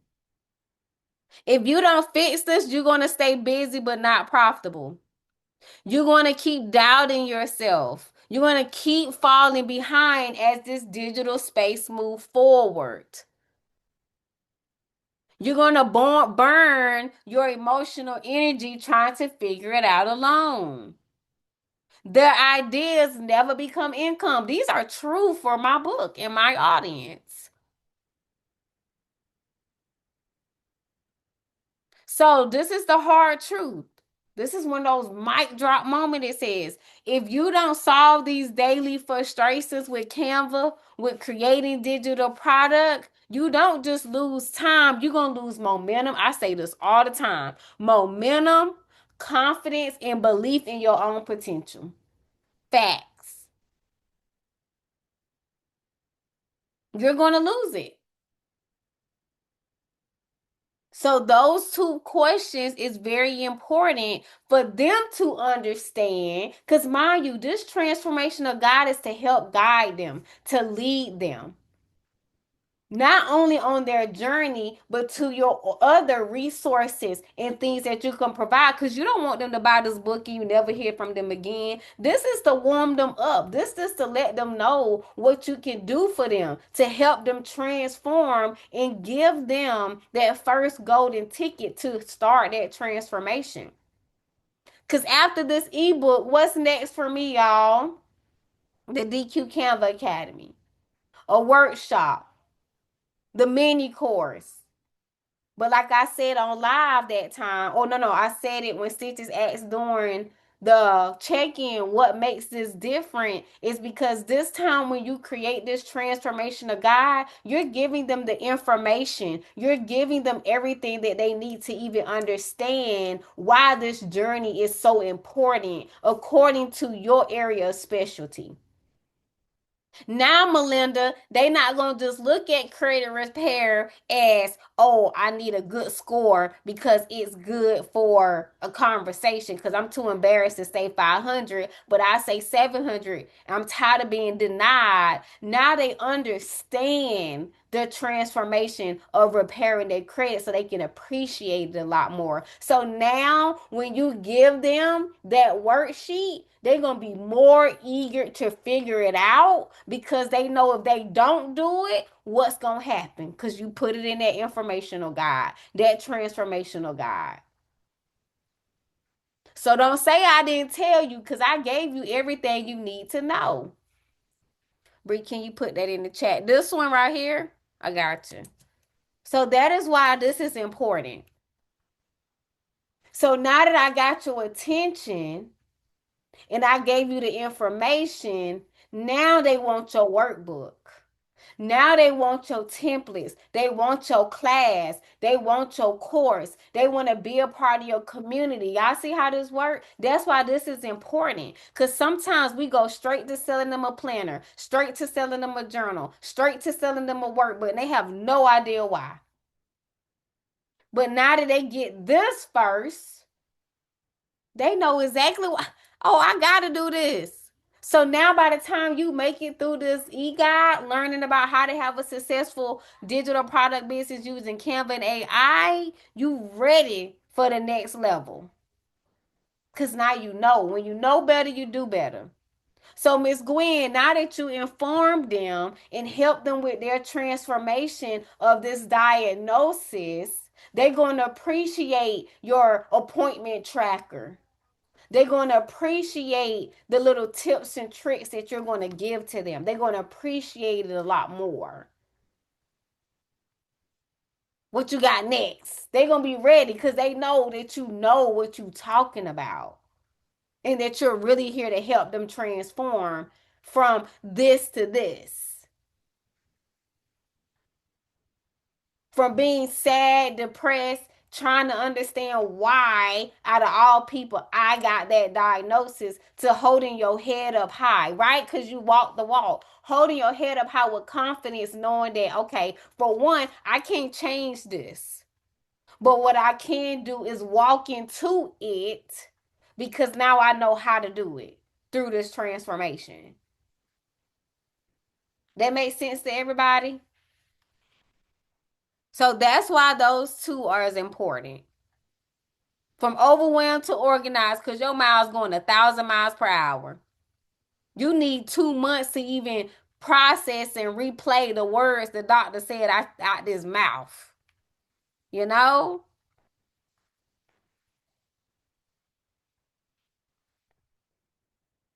If you don't fix this, you're going to stay busy but not profitable. You're going to keep doubting yourself. You're going to keep falling behind as this digital space moves forward. You're going to burn your emotional energy trying to figure it out alone. Their ideas never become income. These are true for my book and my audience. So this is the hard truth. This is one of those mic drop moments. It says, if you don't solve these daily frustrations with Canva, with creating digital product, you don't just lose time, you're going to lose momentum. I say this all the time. Momentum, confidence, and belief in your own potential. Facts. You're going to lose it. So those two questions is very important for them to understand. Because mind you, this transformation of God is to help guide them, to lead them. Not only on their journey, but to your other resources and things that you can provide. Because you don't want them to buy this book and you never hear from them again. This is to warm them up. This is to let them know what you can do for them, to help them transform and give them that first golden ticket to start that transformation. Because after this ebook, what's next for me, y'all? The DQ Canva Academy, a workshop, the mini course. But like I said on live that time, oh no, I said it when Stitches asked during the check-in, what makes this different is because this time when you create this transformation of God, you're giving them the information. You're giving them everything that they need to even understand why this journey is so important according to your area of specialty. Now, Melinda, they not gonna just look at credit repair as, oh, I need a good score because it's good for a conversation. Because I'm too embarrassed to say 500, but I say 700. I'm tired of being denied. Now they understand the transformation of repairing their credit so they can appreciate it a lot more. So now when you give them that worksheet, they're going to be more eager to figure it out because they know if they don't do it, what's going to happen? Because you put it in that informational guide, that transformational guide. So don't say I didn't tell you because I gave you everything you need to know. Bree, can you put that in the chat? This one right here, I got you. So that is why this is important. So now that I got your attention and I gave you the information, now they want your workbook. Now they want your templates. They want your class. They want your course. They want to be a part of your community. Y'all see how this works? That's why this is important. Because sometimes we go straight to selling them a planner, straight to selling them a journal, straight to selling them a workbook, and they have no idea why. But now that they get this first, they know exactly what, oh, I got to do this. So now by the time you make it through this e-guide, learning about how to have a successful digital product business using Canva and AI, you ready for the next level. Because now you know. When you know better, you do better. So, Miss Gwen, now that you informed them and helped them with their transformation of this diagnosis, they're going to appreciate your appointment tracker. They're going to appreciate the little tips and tricks that you're going to give to them. They're going to appreciate it a lot more. What you got next? They're going to be ready because they know that you know what you're talking about and that you're really here to help them transform from this to this. From being sad, depressed, trying to understand why, out of all people, I got that diagnosis, to holding your head up high, right? Because you walk the walk. Holding your head up high with confidence, knowing that, okay, for one, I can't change this. But what I can do is walk into it because now I know how to do it through this transformation. That makes sense to everybody? So that's why those two are as important. From overwhelmed to organized, because your miles going 1,000 miles per hour. You need 2 months to even process and replay the words the doctor said out this mouth. You know?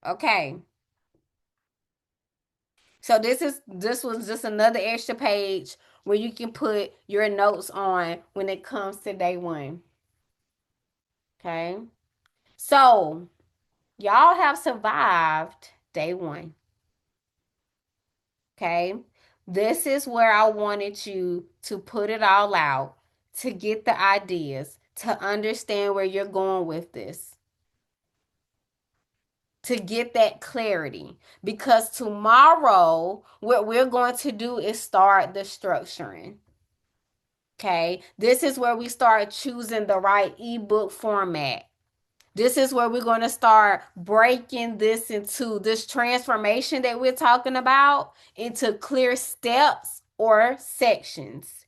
Okay. So this was just another extra page where you can put your notes on when it comes to day one. Okay. So, y'all have survived day one. Okay. This is where I wanted you to put it all out, to get the ideas, to understand where you're going with this, to get that clarity. Because tomorrow, what we're going to do is start the structuring. Okay. This is where we start choosing the right ebook format. This is where we're going to start breaking this into this transformation that we're talking about into clear steps or sections.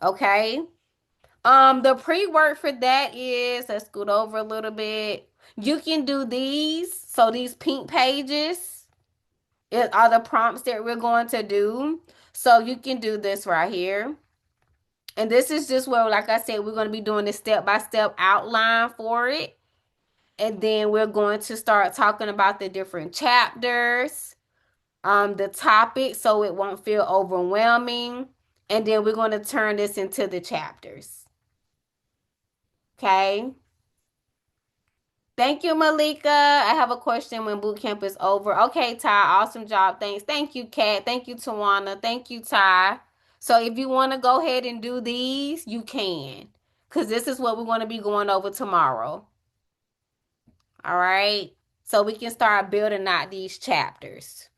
Okay? The pre-work for that is, let's scoot over a little bit. You can do these. So these pink pages are the prompts that we're going to do. So you can do this right here. And this is just where, like I said, we're going to be doing this step-by-step outline for it. And then we're going to start talking about the different chapters, the topic, so it won't feel overwhelming. And then we're going to turn this into the chapters. Okay. Thank you, Malika. I have a question when boot camp is over. Okay, Ty. Awesome job. Thanks. Thank you, Kat. Thank you, Tawana. Thank you, Ty. So if you want to go ahead and do these, you can. Because this is what we're going to be going over tomorrow. All right. So we can start building out these chapters.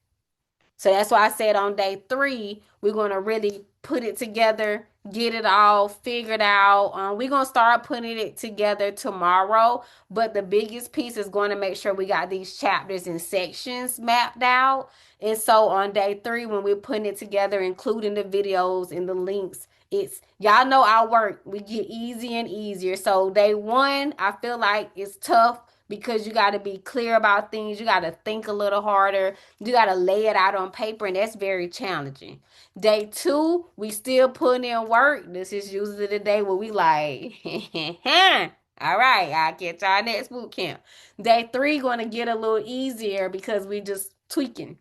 So that's why I said on day 3, we're going to really put it together, get it all figured out. We're going to start putting it together tomorrow. But the biggest piece is going to make sure we got these chapters and sections mapped out. And so on day 3, when we're putting it together, including the videos and the links, it's y'all know our work. We get easier and easier. So day 1, I feel like it's tough because you got to be clear about things. You got to think a little harder. You got to lay it out on paper, and that's very challenging. Day 2, we still putting in work. This is usually the day where we like, all right, I'll catch y'all next boot camp. Day 3 going to get a little easier because we just tweaking,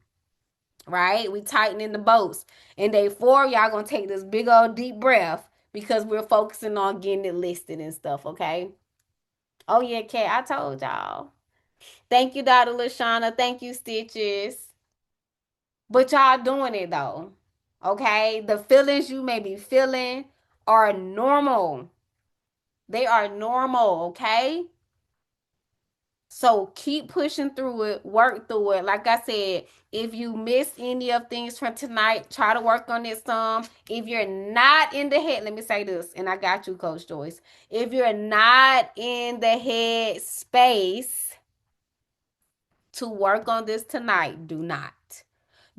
right? We tightening the bolts. And day 4, y'all going to take this big old deep breath because we're focusing on getting it listed and stuff, okay? Oh, yeah, Kat, I told y'all. Thank you, Dr. Lashana. Thank you, Stitches. But y'all doing it though. Okay? The feelings you may be feeling are normal. They are normal, okay? So keep pushing through it, work through it. Like I said, if you miss any of things from tonight, try to work on it some. If you're not in the head, let me say this, and I got you, Coach Joyce. If you're not in the head space to work on this tonight, do not.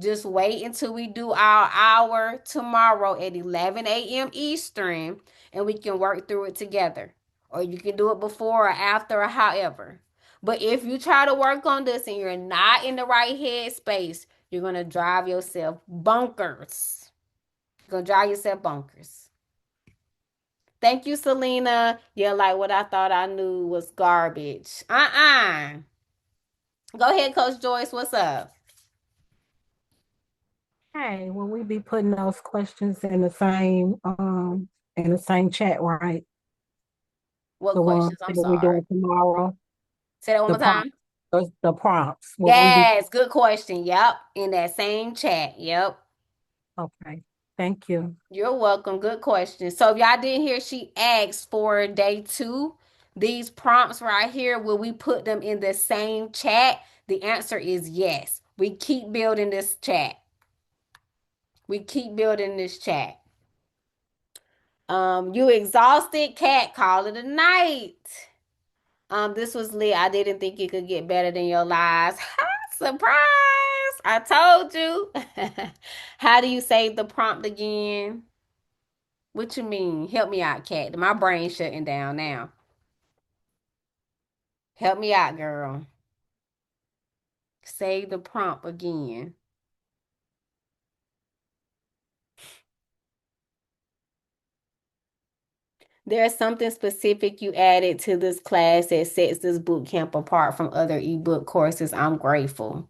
Just wait until we do our hour tomorrow at 11 a.m. Eastern and we can work through it together. Or you can do it before or after or however. But if you try to work on this and you're not in the right head space, you're going to drive yourself bonkers. You're going to drive yourself bonkers. Thank you, Selena. Yeah, like what I thought I knew was garbage. Go ahead, Coach Joyce. What's up? Hey, will we be putting those questions in the same chat, right? What The ones questions? I'm that we're sorry. doing tomorrow, Say that one the more time. prompts, the prompts. Will we be Yes, good question. Yep, in that same chat. Yep. okay? Thank you. You're welcome. Good question. So if y'all didn't hear, she asked for day 2. These prompts right here, will we put them in the same chat? The answer is yes. We keep building this chat. We keep building this chat. You exhausted, cat? Call it a night. This was lit. I didn't think it could get better than your lies. Surprise! I told you. How do you save the prompt again? What you mean? Help me out, Cat. My brain's shutting down now. Help me out, girl. Save the prompt again. There's something specific you added to this class that sets this boot camp apart from other ebook courses. I'm grateful.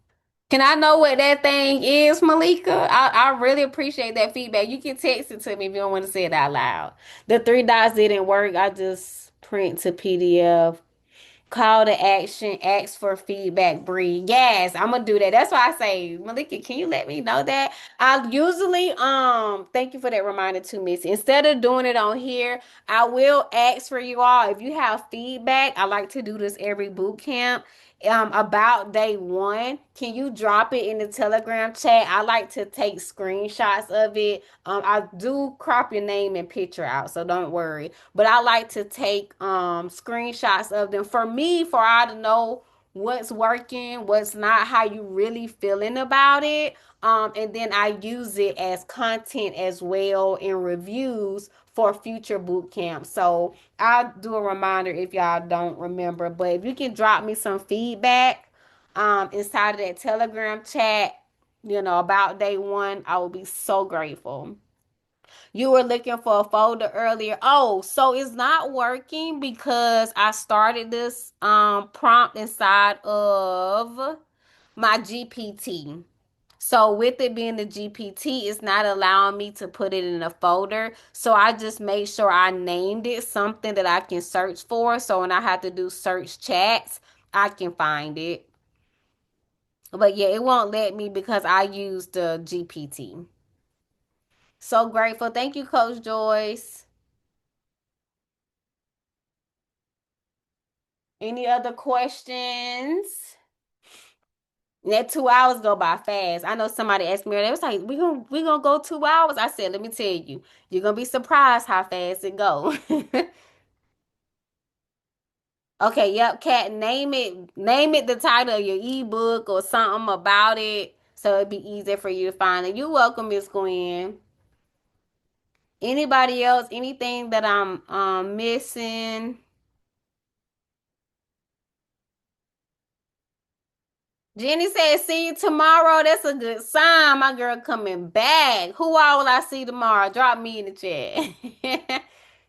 Can I know what that thing is, Malika? I really appreciate that feedback. You can text it to me if you don't want to say it out loud. The 3 dots didn't work. I just print to PDF. Call to action, ask for feedback, breathe. Yes, I'm gonna do that. That's why I say, Malika, can you let me know that? I usually thank you for that reminder too, Missy. Instead of doing it on here, I will ask for you all. If you have feedback, I like to do this every boot camp. About day one, can you drop it in the Telegram chat? I like to take screenshots of it. I do crop your name and picture out, so don't worry. But I like to take screenshots of them for me, for I to know what's working, what's not, how you really feeling about it. And then I use it as content as well in reviews for future boot camps. So I'll do a reminder if y'all don't remember. But if you can drop me some feedback inside of that Telegram chat, about day one, I will be so grateful. You were looking for a folder earlier. Oh, so it's not working because I started this prompt inside of my GPT. So with it being the GPT, it's not allowing me to put it in a folder. So I just made sure I named it something that I can search for. So when I have to do search chats, I can find it. But yeah, it won't let me because I use the GPT. So grateful. Thank you, Coach Joyce. Any other questions? That 2 hours go by fast. I know somebody asked me, they was like, we gonna go 2 hours. I said, let me tell you, you're gonna be surprised how fast it go. Okay, yep, Kat, name it the title of your ebook or something about it so it'd be easier for you to find it. You're welcome, Miss Gwen. Anybody else? Anything that I'm missing? Jenny said, see you tomorrow. That's a good sign. My girl coming back. Who all will I see tomorrow? Drop me in the chat.